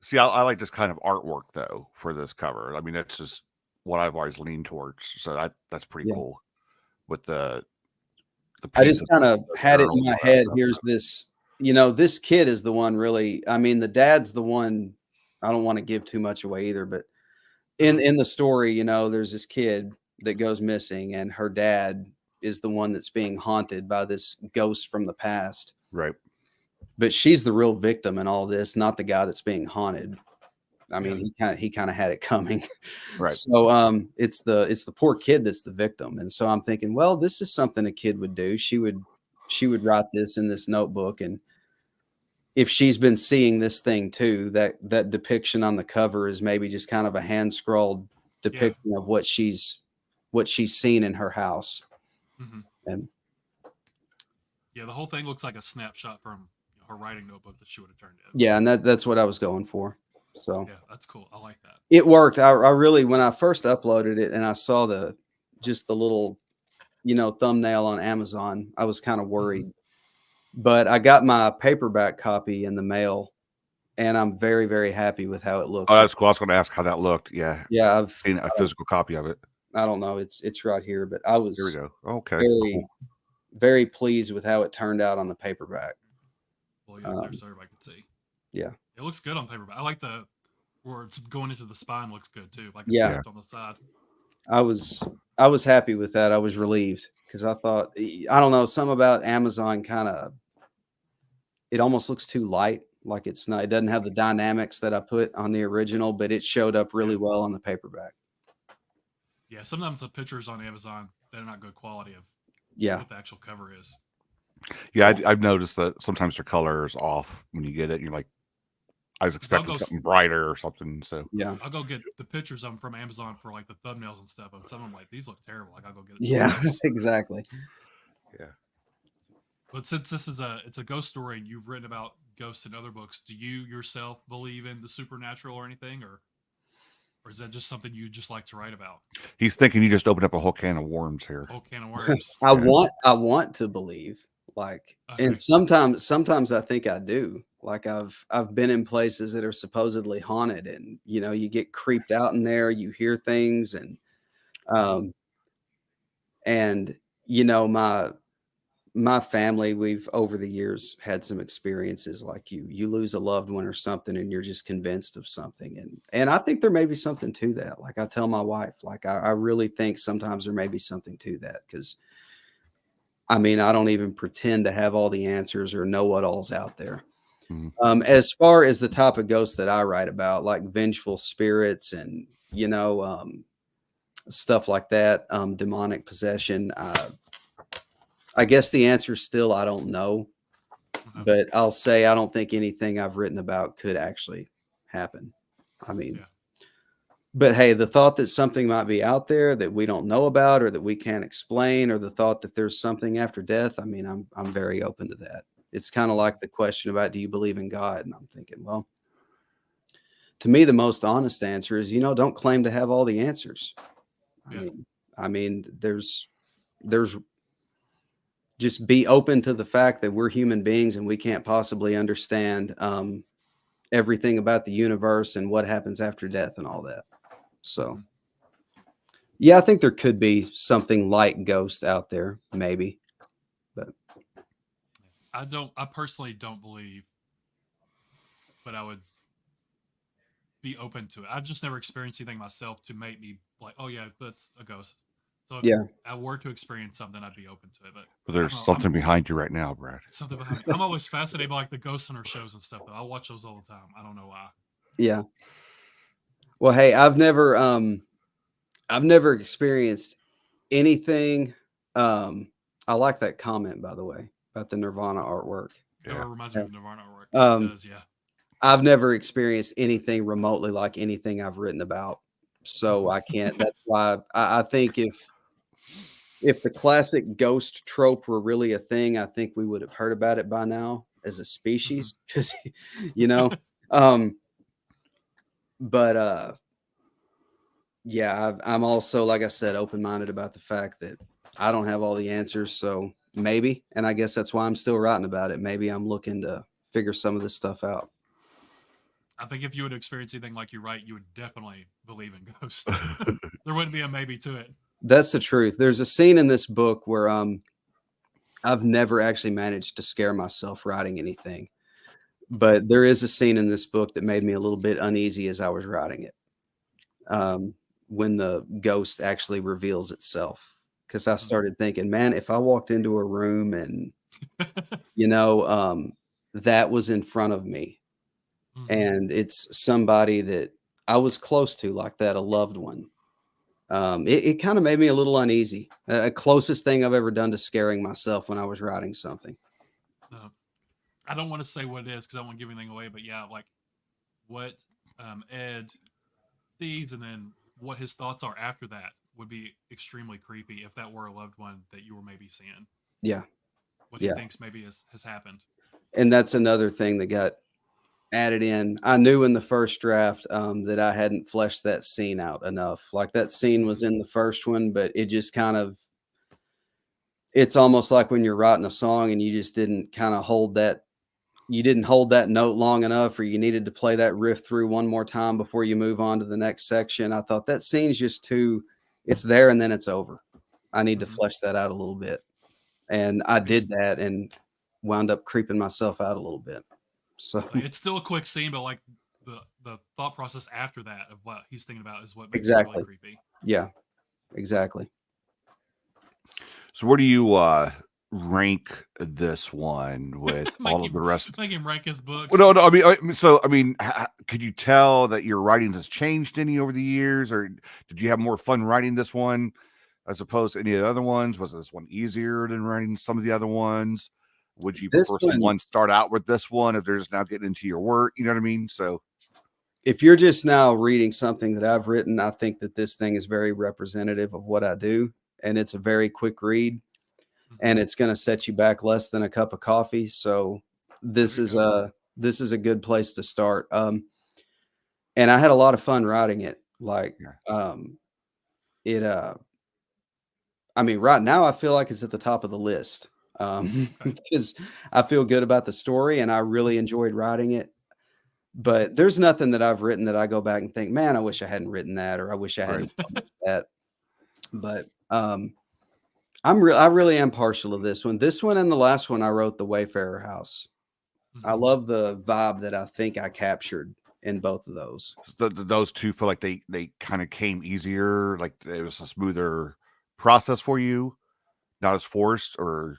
See, I like this kind of artwork though for this cover. I mean, that's just what I've always leaned towards. So that's pretty cool. With the I just kind of had it in my head. Here's this, this kid is the one really, I mean, the dad's the one, I don't want to give too much away either, but in the story, there's this kid that goes missing, and her dad is the one that's being haunted by this ghost from the past. Right. But she's the real victim in all this, not the guy that's being haunted. I mean, he kind of had it coming. Right. So it's the poor kid that's the victim. And so I'm thinking, well, this is something a kid would do. She would write this in this notebook, and if she's been seeing this thing too, that depiction on the cover is maybe just kind of a hand scrawled depiction of what she's seen in her house. And yeah, the whole thing looks like a snapshot from her writing notebook that she would have turned in. Yeah, and that's what I was going for. So yeah, that's cool. I like that. It worked. I really, when I first uploaded it and I saw the little, thumbnail on Amazon, I was kind of worried. But I got my paperback copy in the mail, and I'm very, very happy with how it looks. Oh, that's cool. I was going to ask how that looked. Yeah. Yeah, I've seen a physical copy of it. I don't know. It's right here, but I was Here we go. Okay. Very pleased with how it turned out on the paperback. Well, yeah, there so everybody could see. Yeah. It looks good on paperback. I like where it's going into the spine looks good too. Like it's on the side. I was happy with that. I was relieved because I thought, I don't know, something about Amazon it almost looks too light. Like it doesn't have the dynamics that I put on the original, but it showed up really well on the paperback. Yeah, sometimes the pictures on Amazon, they're not good quality of what the actual cover is. Yeah, I've noticed that sometimes their color is off when you get it. You're like, I was expecting go something brighter or something. So Yeah. I'll go get the pictures of them from Amazon for like the thumbnails and stuff. And some of them like, these look terrible. Like I'll go get it. Yeah, exactly. yeah. But since it's a ghost story and you've written about ghosts in other books, do you yourself believe in the supernatural or anything, or is that just something you just like to write about? He's thinking you just opened up a whole can of worms here. Whole can of worms. I want to believe, like, Okay. and sometimes I think I do. Like I've been in places that are supposedly haunted, and you get creeped out in there, you hear things, and my family, we've over the years had some experiences like you lose a loved one or something, and you're just convinced of something, and I think there may be something to that. Like I tell my wife, like I really think sometimes there may be something to that, because I mean, I don't even pretend to have all the answers or know what all's out there. As far as the type of ghosts that I write about, like vengeful spirits and stuff like that, demonic possession, I guess the answer is still I don't know, but I'll say I don't think anything I've written about could actually happen. I mean, but hey, the thought that something might be out there that we don't know about or that we can't explain, or the thought that there's something after death, I mean, I'm very open to that. It's kind of like the question about, do you believe in God? And I'm thinking, well, to me, the most honest answer is, don't claim to have all the answers. I mean, there's just be open to the fact that we're human beings and we can't possibly understand everything about the universe and what happens after death and all that. So, yeah, I think there could be something like Ghost out there, maybe. But I personally don't believe, but I would be open to it. I've just never experienced anything myself to make me like, oh yeah, that's a ghost. So if I were to experience something, I'd be open to it. But there's something behind you right now, Brad. Something behind me. I'm always fascinated by like the ghost hunter shows and stuff. Though I watch those all the time. I don't know why. Yeah. Well, hey, I've never experienced anything. I like that comment, by the way, about the Nirvana artwork. Yeah. It reminds me of Nirvana artwork. It does, yeah. I've never experienced anything remotely like anything I've written about. So I can't. That's why I think if the classic ghost trope were really a thing, I think we would have heard about it by now as a species, because yeah, I'm also, like I said, open-minded about the fact that I don't have all the answers. So maybe, and I guess that's why I'm still writing about it. Maybe I'm looking to figure some of this stuff out. I think if you would experience anything like you write, you would definitely believe in ghosts. There wouldn't be a maybe to it. That's the truth. There's a scene in this book where I've never actually managed to scare myself writing anything, but there is a scene in this book that made me a little bit uneasy as I was writing it, when the ghost actually reveals itself, because I started thinking, man, if I walked into a room and that was in front of me, and it's somebody that I was close to, like that, a loved one. It kind of made me a little uneasy. Closest thing I've ever done to scaring myself when I was writing something. I don't want to say what it is because I don't want to give anything away, but yeah, like what Ed sees and then what his thoughts are after that would be extremely creepy if that were a loved one that you were maybe seeing. Yeah. What he thinks maybe has happened. And that's another thing that got added in. I knew in the first draft that I hadn't fleshed that scene out enough. Like that scene was in the first one, but it just kind of, it's almost like when you're writing a song and you just didn't kind of hold that, you didn't hold that note long enough, or you needed to play that riff through one more time before you move on to the next section. I thought that scene's just too, it's there and then it's over. I need to flesh that out a little bit. And I did that and wound up creeping myself out a little bit. So like, it's still a quick scene, but like the thought process after that of what he's thinking about is what makes it really creepy. Yeah, exactly. So where do you rank this one with all of the rest? Make him rank his books. Well, no, I mean, could you tell that your writings has changed any over the years, or did you have more fun writing this one as opposed to any of the other ones? Was this one easier than writing some of the other ones? Would you This prefer one, someone start out with this one if they're just now getting into your work? You know what I mean? So if you're just now reading something that I've written, I think that this thing is very representative of what I do, and it's a very quick read, and it's going to set you back less than a cup of coffee. So this is a good place to start. And I had a lot of fun writing it. Like, it I mean, right now I feel like it's at the top of the list. Because I feel good about the story and I really enjoyed writing it. But there's nothing that I've written that I go back and think, man, I wish I hadn't written that, or I wish I hadn't published that. But I really am partial to this one. This one and the last one I wrote, The Wayfarer House. I love the vibe that I think I captured in both of those. those two feel like they kind of came easier, like it was a smoother process for you, not as forced. Or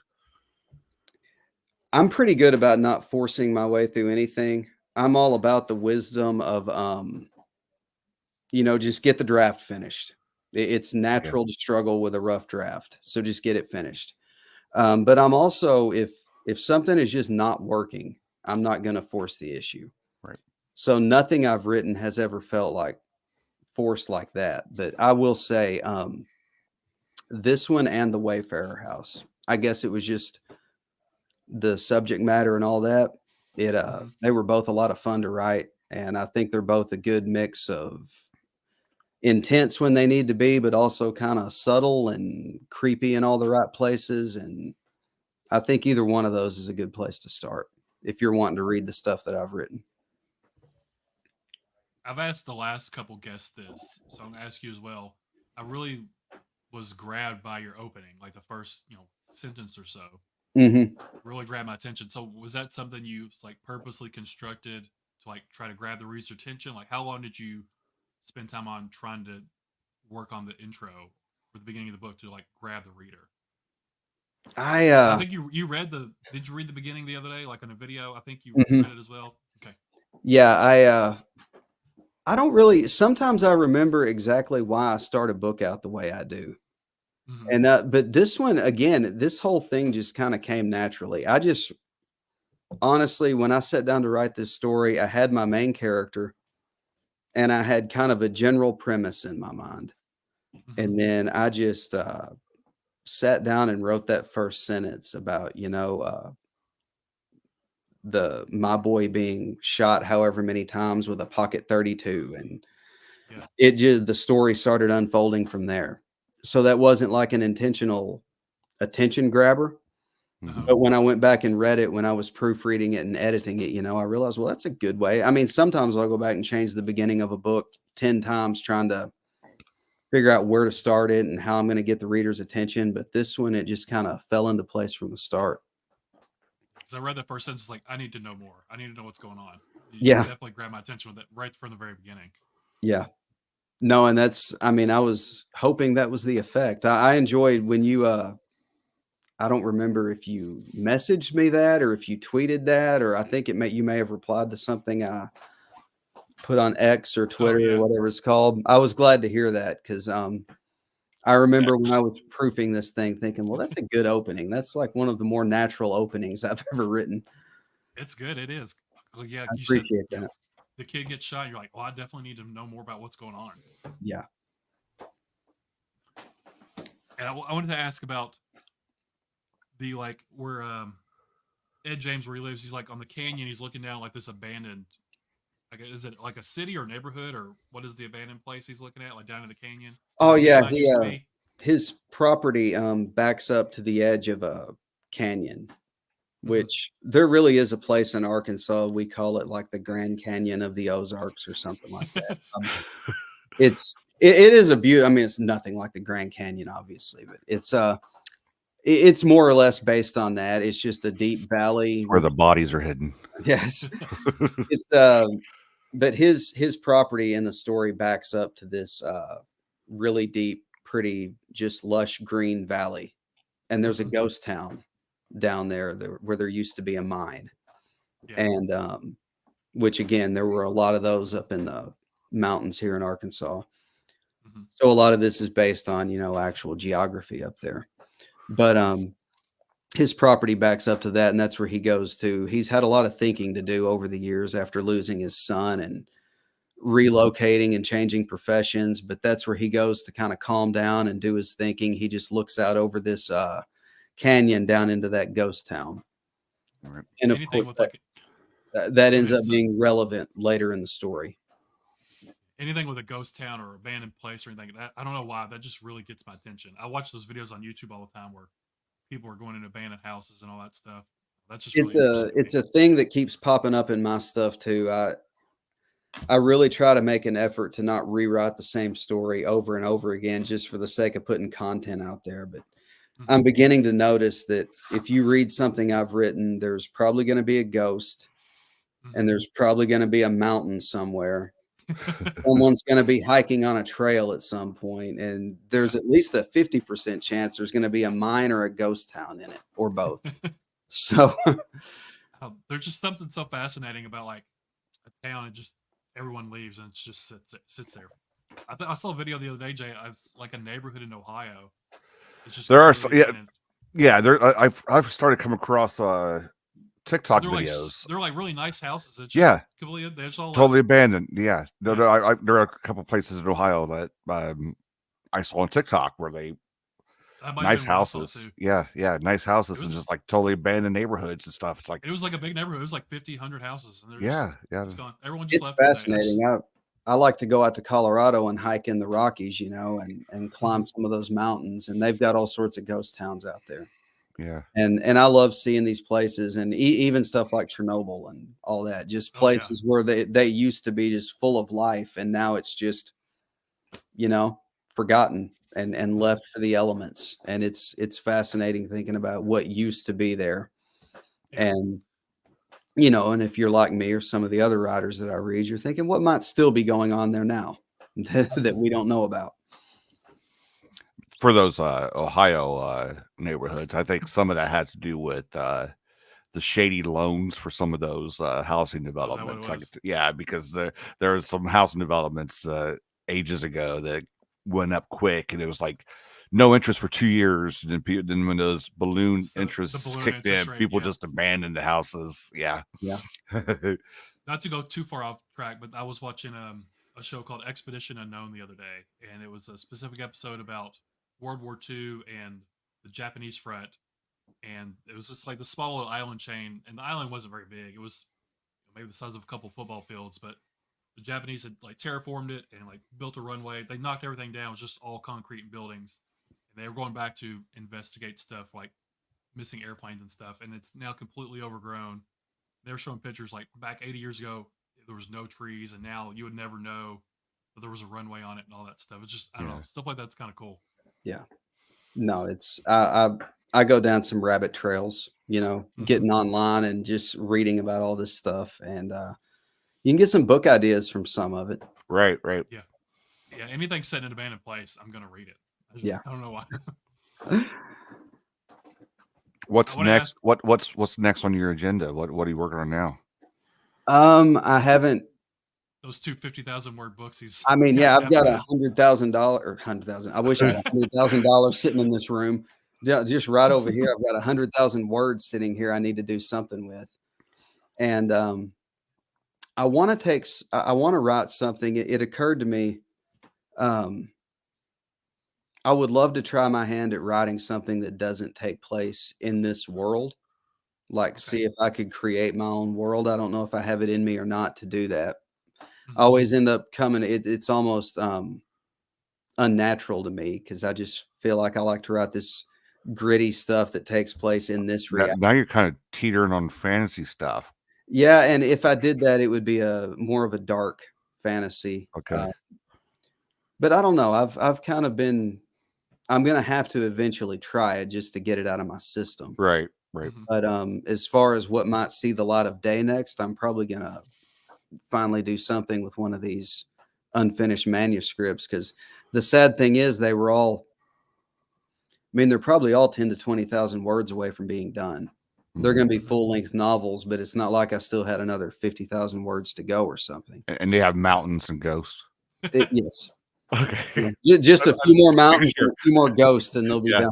I'm pretty good about not forcing my way through anything. I'm all about the wisdom of just get the draft finished. It's natural to struggle with a rough draft, so just get it finished. But I'm also, if something is just not working, I'm not going to force the issue. Right. So nothing I've written has ever felt like forced like that. But I will say, this one and The Wayfarer House, I guess it was just the subject matter and all that. They were both a lot of fun to write, and I think they're both a good mix of intense when they need to be, but also kind of subtle and creepy in all the right places. And I think either one of those is a good place to start if you're wanting to read the stuff that I've written. I've asked the last couple guests this, so I'm gonna ask you as well. I really was grabbed by your opening, like the first, sentence or so. Really grabbed my attention. So was that something you like purposely constructed to like try to grab the reader's attention? Like, how long did you spend time on trying to work on the intro or the beginning of the book to like grab the reader? I think you read did you read the beginning the other day, like on a video? I think you read it as well. Okay. Yeah, I don't really, sometimes I remember exactly why I start a book out the way I do. And but this one, again, this whole thing just kind of came naturally. I just honestly, when I sat down to write this story, I had my main character and I had kind of a general premise in my mind. And then I just sat down and wrote that first sentence about, my boy being shot however many times with a pocket 32. And the story started unfolding from there. So that wasn't like an intentional attention grabber. But when I went back and read it, when I was proofreading it and editing it, I realized, well, that's a good way. I mean, sometimes I'll go back and change the beginning of a book 10 times trying to figure out where to start it and how I'm going to get the reader's attention. But this one, it just kind of fell into place from the start. Because I read the first sentence, like, I need to know more. I need to know what's going on. You definitely grabbed my attention with it right from the very beginning. Yeah. No, and I was hoping that was the effect. I enjoyed when you, I don't remember if you messaged me that or if you tweeted that, or I think you may have replied to something I put on X or Twitter or whatever it's called. I was glad to hear that because I remember when I was proofing this thing thinking, well, that's a good opening. That's like one of the more natural openings I've ever written. It's good. It is. Well, yeah, I appreciate that. The kid gets shot. You're like, well, I definitely need to know more about what's going on. Yeah. And I wanted to ask about the like where Ed James, where he lives, he's like on the canyon. He's looking down like this abandoned. Like, is it like a city or neighborhood, or what is the abandoned place he's looking at, like down in the canyon? Oh yeah, his property backs up to the edge of a canyon, which there really is a place in Arkansas. We call it like the Grand Canyon of the Ozarks or something like that. It is a beauty. I mean, it's nothing like the Grand Canyon, obviously, but it's more or less based on that. It's just a deep valley where the bodies are hidden. Yes, it's but his property in the story backs up to this really deep, pretty, just lush green valley, and there's a ghost town down there where there used to be a mine, and which again there were a lot of those up in the mountains here in Arkansas. So a lot of this is based on actual geography up there. But his property backs up to that, and that's where he goes to. He's had a lot of thinking to do over the years after losing his son and relocating and changing professions, but that's where he goes to kind of calm down and do his thinking. He just looks out over this canyon down into that ghost town. Right. And of Anything course, with that ends up being relevant later in the story. anything with a ghost town or abandoned place or anything, that I don't know why, that just really gets my attention. I watch those videos on YouTube all the time where people are going into abandoned houses and all that stuff. That's just really It's a thing that keeps popping up in my stuff too. I really try to make an effort to not rewrite the same story over and over again just for the sake of putting content out there. But I'm beginning to notice that if you read something I've written, there's probably going to be a ghost, and there's probably going to be a mountain somewhere. Someone's going to be hiking on a trail at some point, and there's at least a 50% chance there's going to be a mine or a ghost town in it, or both. So there's just something so fascinating about like a town and just everyone leaves and it just sits there. I saw a video the other day, Jay. It's like a neighborhood in Ohio. It's just There are I've started coming across TikTok videos. They're like really nice houses. It's just they're just all totally abandoned. Yeah, there are a couple places in Ohio that I saw on TikTok where they nice houses. Yeah, nice houses and just like totally abandoned neighborhoods and stuff. It's like it was like a big neighborhood. It was like 50, 100 houses. And it's gone. Everyone just left. It's fascinating. I like to go out to Colorado and hike in the Rockies, and climb some of those mountains, and they've got all sorts of ghost towns out there. Yeah. And I love seeing these places, and even stuff like Chernobyl and all that, just places where they used to be just full of life, and now it's just, forgotten and left for the elements. And it's fascinating thinking about what used to be there. And and if you're like me or some of the other writers that I read, you're thinking what might still be going on there now that we don't know about. For those Ohio neighborhoods, I think some of that had to do with the shady loans for some of those housing developments. Because there was some housing developments ages ago that went up quick, and it was like no interest for 2 years. And then when those balloon interests kicked in, people just abandoned the houses. Yeah. Not to go too far off track, but I was watching a show called Expedition Unknown the other day, and it was a specific episode about World War II and the Japanese front. And it was just like the small little island chain, and the island wasn't very big. It was maybe the size of a couple football fields, but the Japanese had like terraformed it and like built a runway. They knocked everything down. It was just all concrete and buildings. And they were going back to investigate stuff like missing airplanes and stuff. And it's now completely overgrown. They were showing pictures like back 80 years ago, there was no trees, and now you would never know that there was a runway on it and all that stuff. It's just, I don't know, stuff like that's kind of cool. Yeah. No, it's, I go down some rabbit trails, getting online and just reading about all this stuff. And you can get some book ideas from some of it. Right. Yeah. Anything set in an abandoned place, I'm going to read it. I don't know why. What's next? What's next on your agenda? What are you working on now? I haven't. Those 250,000 word books. I've got $100,000 or 100,000. I wish I had $100,000 sitting in this room. Just right over here, I've got 100,000 words sitting here. I need to do something with, and I want to write something. It occurred to me. I would love to try my hand at writing something that doesn't take place in this world. See if I could create my own world. I don't know if I have it in me or not to do that. I always end up coming. It's almost unnatural to me because I just feel like I like to write this gritty stuff that takes place in this reality. Now you're kind of teetering on fantasy stuff. Yeah, and if I did that, it would be more of a dark fantasy. Okay. But I don't know. I've kind of been. I'm going to have to eventually try it just to get it out of my system. Right. But as far as what might see the light of day next, I'm probably going to finally do something with one of these unfinished manuscripts, because the sad thing is they're probably all 10 to 20,000 words away from being done. They're going to be full-length novels, but it's not like I still had another 50,000 words to go or something. And they have mountains and ghosts. Yes. Okay. Just a few more mountains, sure. and a few more ghosts, and they'll be Yeah.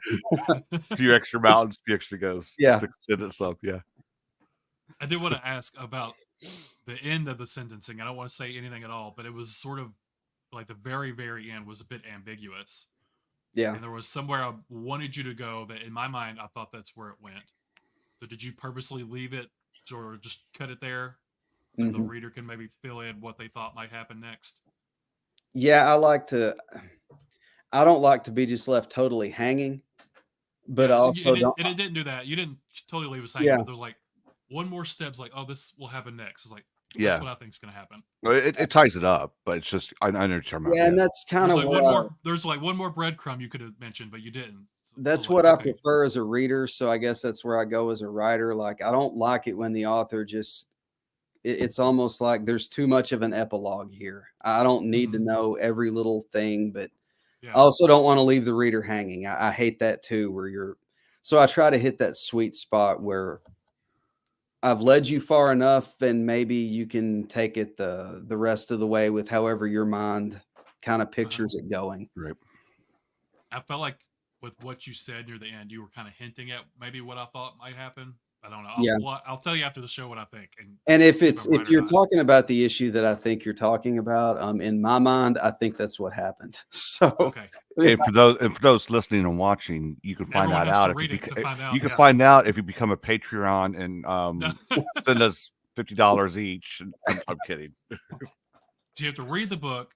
done. A few extra mountains, a few extra ghosts. Yeah. Just extend it some. Yeah. I did want to ask about the end of the sentencing. I don't want to say anything at all, but it was sort of like the very, very end was a bit ambiguous. Yeah. And there was somewhere I wanted you to go that in my mind, I thought that's where it went. So did you purposely leave it or just cut it there so the reader can maybe fill in what they thought might happen next? Yeah, I don't like to be just left totally hanging, but I also it don't. didn't do that. You didn't totally leave us hanging, Yeah. but there's like one more step's like, oh, this will happen next. It's like, Yeah. that's what I think is going to happen. Well, it ties it up, but it's just I know what you're talking about. Yeah, and that's kind There's of like what there's like one more breadcrumb you could have mentioned, but you didn't. that's So what like, I okay. prefer as a reader. So I guess that's where I go as a writer. Like I don't like it when the author just it's almost like there's too much of an epilogue here. I don't need to know every little thing, but Yeah. I also don't want to leave the reader hanging. I hate that too, so I try to hit that sweet spot where I've led you far enough and maybe you can take it the rest of the way with however your mind kind of pictures it going. Right. I felt like with what you said near the end, you were kind of hinting at maybe what I thought might happen. I don't know. I'll tell you after the show what I think. And if you're talking about the issue that I think you're talking about, in my mind, I think that's what happened. So okay. And for those listening and watching, you can find that out. You can find out if you become a Patreon and send us $50 each. I'm kidding. So you have to read the book,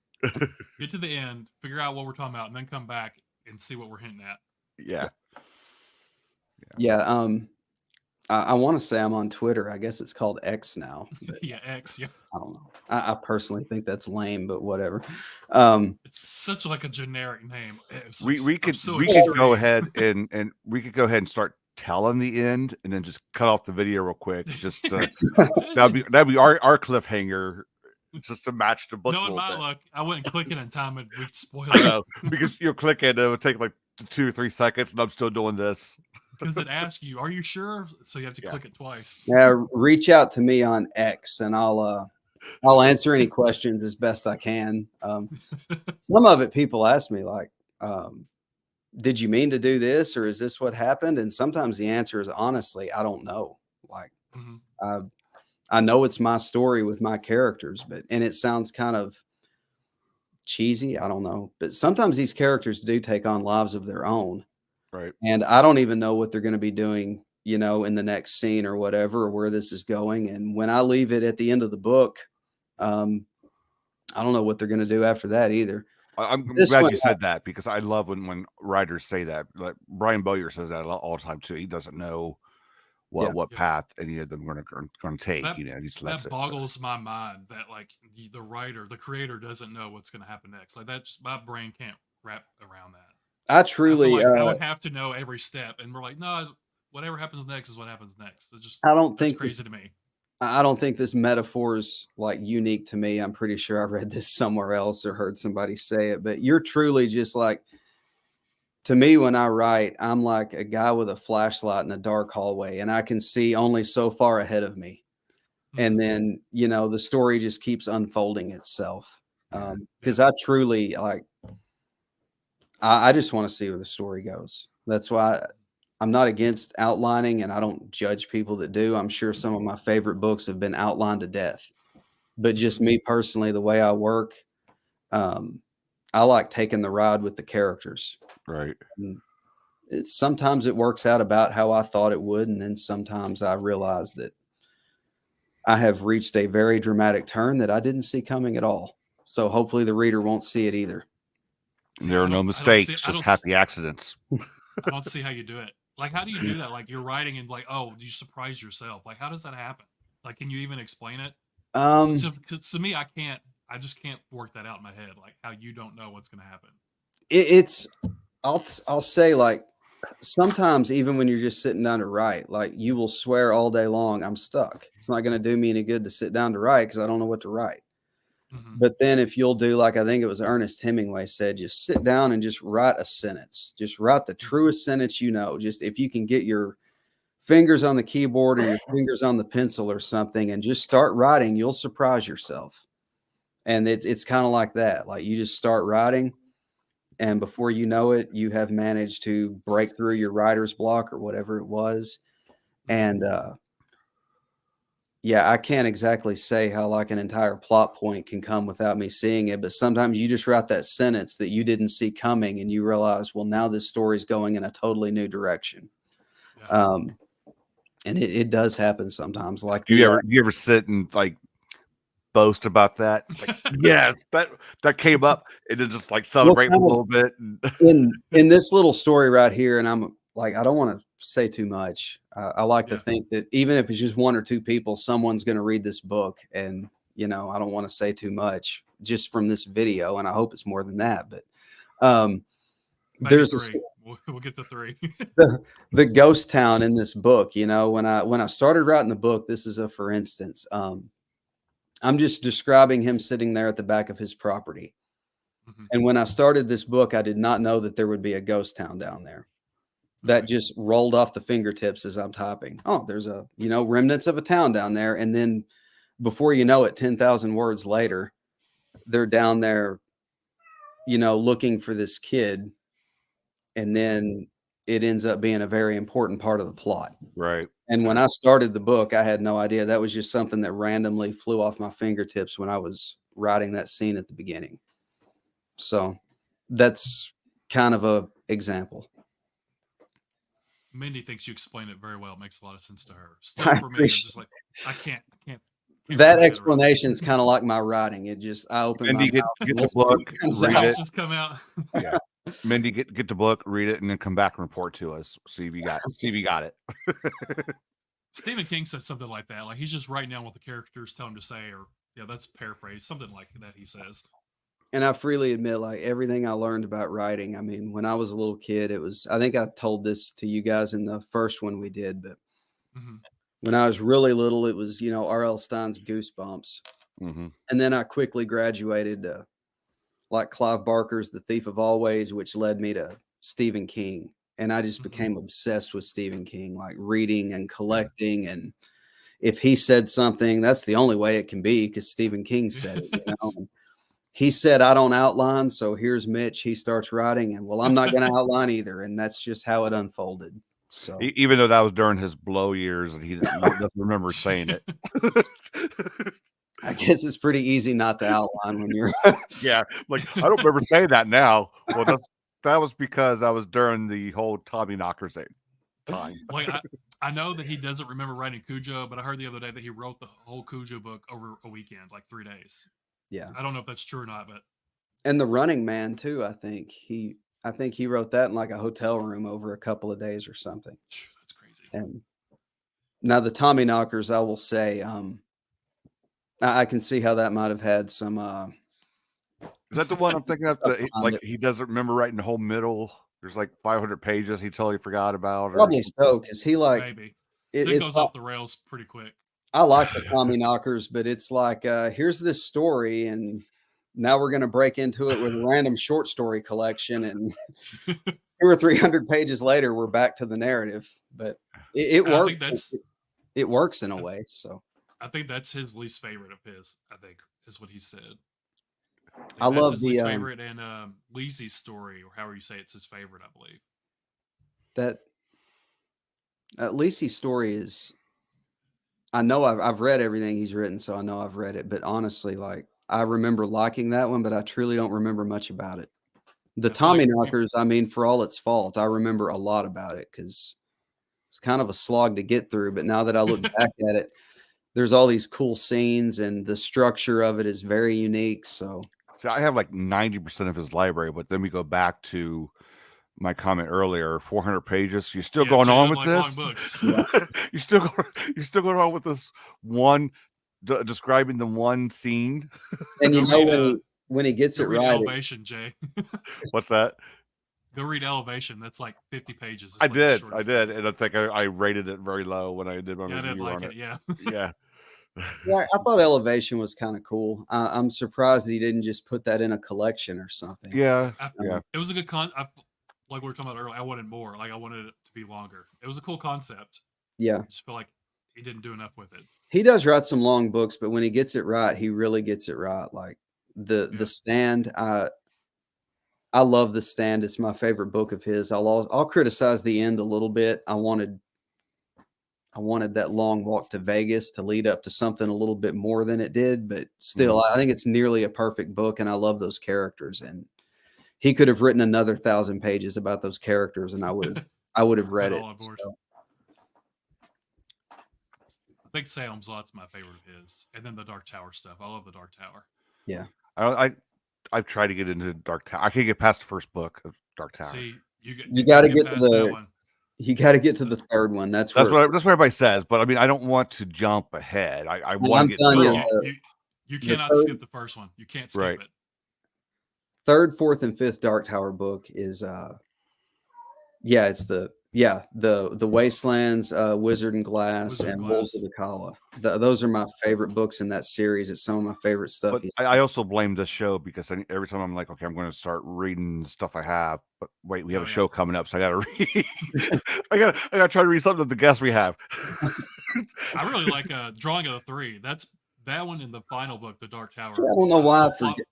get to the end, figure out what we're talking about, and then come back and see what we're hinting at. Yeah. Yeah. I want to say I'm on Twitter. I guess it's called X now. Yeah, X. Yeah. I don't know. I personally think that's lame, but whatever. It's such like a generic name. We could go ahead and we could go ahead and start telling the end, and then just cut off the video real quick. Just that'd be our cliffhanger, just to match the book. Knowing my luck, I wouldn't click it in time and we'd spoil it. I know, because you'll click it, it would take like 2 or 3 seconds, and I'm still doing this. Because it asks you, "Are you sure?" So you have to click it twice. Yeah, reach out to me on X, and I'll answer any questions as best I can. Some of it people ask me like, "Did you mean to do this, or is this what happened?" And sometimes the answer is honestly, I don't know. Like, I know it's my story with my characters, and it sounds kind of cheesy. I don't know, but sometimes these characters do take on lives of their own. Right. And I don't even know what they're going to be doing, in the next scene or whatever, or where this is going. And when I leave it at the end of the book, I don't know what they're going to do after that either. I'm glad you said that, because I love when writers say that. Like Brian Bowyer says that all the time too. He doesn't know what path any of them are going to take. That boggles my mind that like the writer, the creator doesn't know what's going to happen next. Like that's my brain can't wrap around that. I truly, I would have to know every step, and we're like, no, whatever happens next is what happens next. It's just, I don't think it's crazy to me. I don't think this metaphor is like unique to me. I'm pretty sure I read this somewhere else or heard somebody say it, but you're truly just like, to me, when I write, I'm like a guy with a flashlight in a dark hallway, and I can see only so far ahead of me. And then, the story just keeps unfolding itself. Because I truly like, I just want to see where the story goes. That's why I'm not against outlining, and I don't judge people that do. I'm sure some of my favorite books have been outlined to death, but just me personally, the way I work, I like taking the ride with the characters. Right. Sometimes it works out about how I thought it would, and then sometimes I realize that I have reached a very dramatic turn that I didn't see coming at all. So hopefully the reader won't see it either. There are no mistakes, just happy accidents. I don't see how you do it. Like, how do you do that? Like, you're writing and like, oh, you surprise yourself. Like, how does that happen? Like, can you even explain it? To me, I just can't work that out in my head. Like, how you don't know what's going to happen. I'll say, like, sometimes even when you're just sitting down to write, like, you will swear all day long, I'm stuck. It's not going to do me any good to sit down to write because I don't know what to write. But then if you'll do, like, I think it was Ernest Hemingway said, just sit down and just write a sentence. Just write the truest sentence just if you can get your fingers on the keyboard or your fingers on the pencil or something and just start writing, you'll surprise yourself. And it's kind of like that. Like you just start writing, and before you know it, you have managed to break through your writer's block or whatever it was. And yeah, I can't exactly say how like an entire plot point can come without me seeing it, but sometimes you just write that sentence that you didn't see coming and you realize, well, now this story's going in a totally new direction. Yeah. And it does happen sometimes. Like Do you ever sit and like boast about that? Like, yes, that came up, and then just like celebrate a little bit. in this little story right here, and I'm like, I don't want to say too much. I like to think that even if it's just one or two people, someone's going to read this book, and I don't want to say too much just from this video, and I hope it's more than that. But there's we'll get to 3. the ghost town in this book. When I started writing the book, this is for instance. I'm just describing him sitting there at the back of his property. And when I started this book, I did not know that there would be a ghost town down there. That just rolled off the fingertips as I'm typing. Oh, there's remnants of a town down there. And then before you know it, 10,000 words later, they're down there, looking for this kid. And then it ends up being a very important part of the plot. Right. And when I started the book, I had no idea. That was just something that randomly flew off my fingertips when I was writing that scene at the beginning. So that's kind of a example. Mindy thinks you explain it very well. It makes a lot of sense to her. Still for me, I'm just like, I can't that explanation is kind of like my writing. I open Mindy, my mouth. Get the book, read it. Just come out. Yeah. Mindy, get the book, read it, and then come back and report to us. See if you got it. Stephen King says something like that. Like he's just writing down what the characters tell him to say, or that's paraphrase, something like that he says. And I freely admit, like everything I learned about writing, I mean, when I was a little kid, I think I told this to you guys in the first one we did, but when I was really little, it was, R.L. Stein's Goosebumps. And then I quickly graduated to like Clive Barker's The Thief of Always, which led me to Stephen King. And I just became obsessed with Stephen King, like reading and collecting. And if he said something, that's the only way it can be because Stephen King said it, He said, I don't outline. So here's Mitch. He starts writing and I'm not going to outline either. And that's just how it unfolded. So even though that was during his blow years and he doesn't remember saying it. I guess it's pretty easy not to outline when you're yeah. Like I don't remember saying that now. Well, that was because I was during the whole Tommy Knockers time. Like I know that he doesn't remember writing Cujo, but I heard the other day that he wrote the whole Cujo book over a weekend, like 3 days. Yeah. I don't know if that's true or not, but and The Running Man too, I think he wrote that in like a hotel room over a couple of days or something. That's crazy. And now the Tommy Knockers, I will say, I can see how that might have had some is that the one I'm thinking of? He doesn't remember writing the whole middle. There's like 500 pages he totally forgot about. Probably so, because he like maybe it goes off the rails pretty quick. I like the Tommy Knockers, but it's like here's this story, and now we're going to break into it with a random short story collection, and 200 or 300 pages later, we're back to the narrative. But it works. It works in a way. So I think that's his least favorite of his. I think is what he said. I love his least favorite, and Lizzy's story, or however you say it's his favorite, I believe. That Lizzy's story is. I know I've read everything he's written, so I know I've read it. But honestly, like I remember liking that one, but I truly don't remember much about it. The Tommy Knockers, I mean, for all its fault, I remember a lot about it because it's kind of a slog to get through. But now that I look back at it, there's all these cool scenes, and the structure of it is very unique. So I have like 90% of his library, but then we go back to my comment earlier, 400 pages. You're still going on with this? You're still going on with this one, describing the one scene. And when he gets it right. Elevation, Jay. What's that? Go read Elevation. That's like 50 pages. I did. And I think I rated it very low when I did my review. I didn't like it. Yeah. Yeah. Yeah, I thought Elevation was kind of cool. I'm surprised he didn't just put that in a collection or something. Yeah. It was a good like we were talking about earlier, I wanted more. Like I wanted it to be longer. It was a cool concept. Yeah. I just feel like he didn't do enough with it. He does write some long books, but when he gets it right, he really gets it right. Like The Stand. I love The Stand. It's my favorite book of his. I'll criticize the end a little bit. I wanted that long walk to Vegas to lead up to something a little bit more than it did, but still, I think it's nearly a perfect book, and I love those characters. And he could have written another 1,000 pages about those characters, and I would have read it. So. I think Salem's Lot's my favorite of his, and then the Dark Tower stuff. I love the Dark Tower. Yeah, I've tried to get into Dark Tower. I can't get past the first book of Dark Tower. See, you got to get to the one. You got to get to the third one. That's what everybody says. But I mean, I don't want to jump ahead. I want to get. You cannot skip the first one. You can't skip it. Third, fourth, and fifth Dark Tower book is it's the Wastelands, Wizard and Glass, and Wolves of the Kala. Those are my favorite books in that series. It's some of my favorite stuff. But I also blame this show because every time I'm like, okay, I'm going to start reading stuff I have. But wait, we have a show coming up, so I got to read. I got to try to read something of the guests we have. I really like Drawing of the Three. That's that one in the final book, The Dark Tower. I don't know why I forget.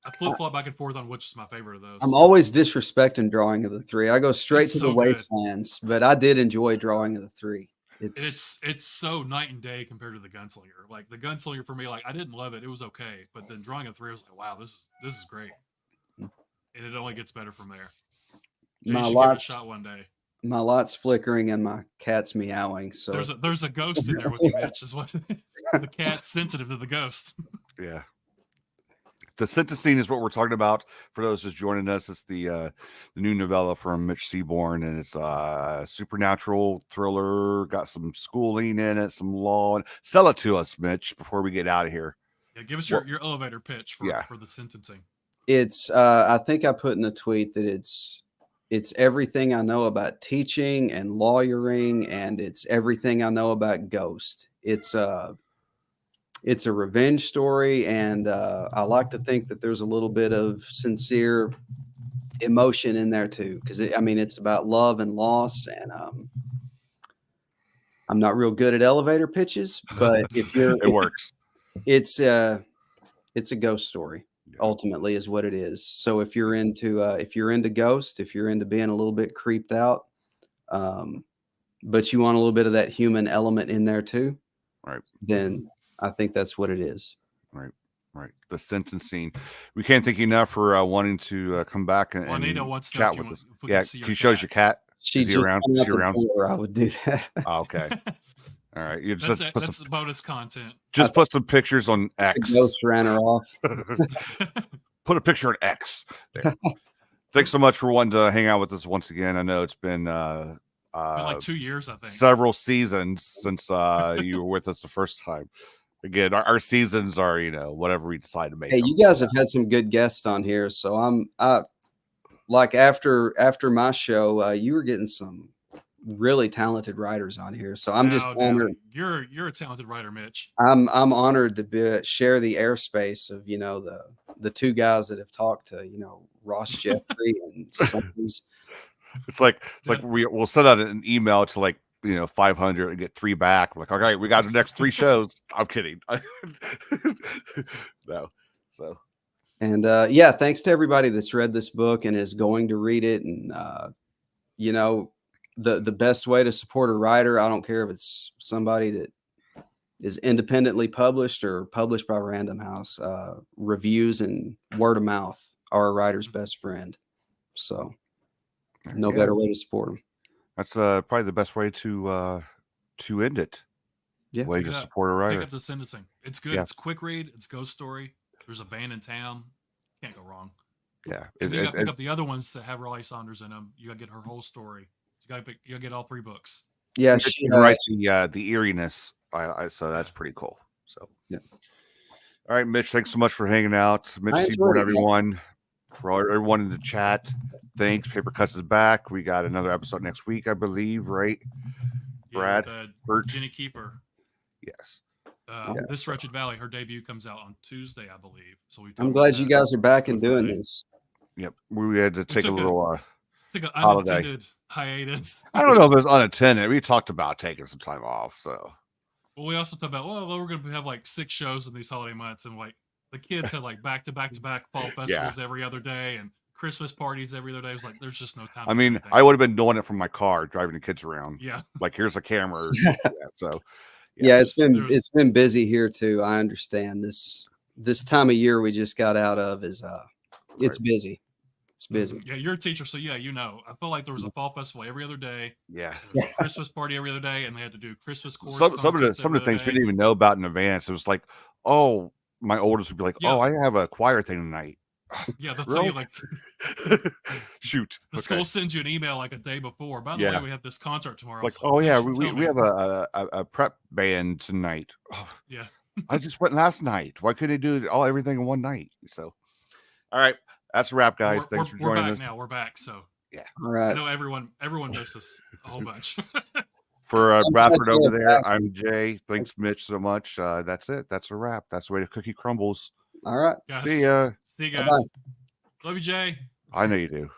I flip-flop back and forth on which is my favorite of those. I'm always disrespecting Drawing of the Three. I go straight to the Wastelands, but I did enjoy Drawing of the Three. It's so night and day compared to the Gunslinger. Like the Gunslinger for me, like I didn't love it. It was okay, but then Drawing of the Three, I was like, wow, this is great, and it only gets better from there. My give it a shot one day. My light's flickering and my cat's meowing. So there's a ghost in there with you, Mitch. Is what the cat's sensitive to the ghost. Yeah. The sentencing is what we're talking about. For those just joining us, it's the new novella from Mitch Sebourn, and it's a supernatural thriller. Got some schooling in it, some law. Sell it to us, Mitch, before we get out of here. Yeah, give us your elevator pitch for the sentencing. It's I think I put in a tweet that it's everything I know about teaching and lawyering, and it's everything I know about Ghost. It's a revenge story, and I like to think that there's a little bit of sincere emotion in there too, because it's about love and loss. And I'm not real good at elevator pitches, but it works. It's a ghost story. Ultimately, is what it is. So if you're into Ghost, if you're into being a little bit creeped out, but you want a little bit of that human element in there too, right? Then I think that's what it is. Right. The sentencing. We can't thank you enough for wanting to come back and chat with us. Yeah, can you show us your cat? She's around. I would do that. Oh, okay. All right. You that's bonus content. Just put some pictures on X. The ghost ran her off. Put a picture on X. There. Thanks so much for wanting to hang out with us once again. I know it's been like 2 years, I think. Several seasons since you were with us the first time. Again, our seasons are, whatever we decide to make. Hey, you guys have had some good guests on here, so like after my show, you were getting some really talented writers on here. So I'm just honored. You're a talented writer, Mitch. I'm honored to share the airspace of the two guys that have talked to Ross Jeffrey and Sons. It's like we'll send out an email to 500 and get 3 back. We're like, okay, we got the next 3 shows. I'm kidding. No. So. And thanks to everybody that's read this book and is going to read it. And the best way to support a writer, I don't care if it's somebody that is independently published or published by Random House, reviews and word of mouth are a writer's best friend. So no better way to support them. That's probably the best way to end it. Yeah, way to support a writer. Pick up the sentencing. It's good. Yeah. It's quick read. It's ghost story. There's a band in town. Can't go wrong. Yeah, you got to pick up the other ones that have Riley Saunders in them. You got to get her whole story. You got to get all 3 books. Yeah, she writes the eeriness. So that's pretty cool. So yeah. All right, Mitch. Thanks so much for hanging out. Mitch Sebourn, everyone. For everyone in the chat, thanks. Paper Cuts is back. We got another episode next week, I believe, right? Yeah, Brad, Jenny Keeper. Yes. This Wretched Valley, her debut comes out on Tuesday, I believe. So I'm glad you guys are back and doing this. Yep, we had to take a little an unintended hiatus. I don't know if it's unattended. We talked about taking some time off. So, well, we also talked about we're going to have 6 shows in these holiday months, and the kids had like back to back fall festivals every other day and Christmas parties every other day. It was like there's just no time. I mean, I would have been doing it from my car, driving the kids around. Yeah. Like here's a camera. So yeah, it's been busy here too. I understand this time of year we just got out of is it's busy. It's busy. Yeah, you're a teacher, so yeah, you know. I feel like there was a fall festival every other day. Yeah. A Christmas party every other day, and they had to do Christmas course. Some of the things we didn't even know about in advance. It was like, oh, my oldest would be like, oh, I have a choir thing tonight. Yeah, they'll tell you like shoot. The school sends you an email like a day before. By the way, we have this concert tomorrow. Like, oh yeah, we have a prep band tonight. Oh, yeah. I just went last night. Why couldn't they do everything in one night? So all right. That's a wrap, guys. Thanks for joining us. We're back. So yeah. All right. I know everyone missed us a whole bunch. For Bradford over there, I'm Jay. Thanks, Mitch, so much. That's it. That's a wrap. That's the way the cookie crumbles. All right. Guys, see ya. See you guys. Bye-bye. Love you, Jay. I know you do.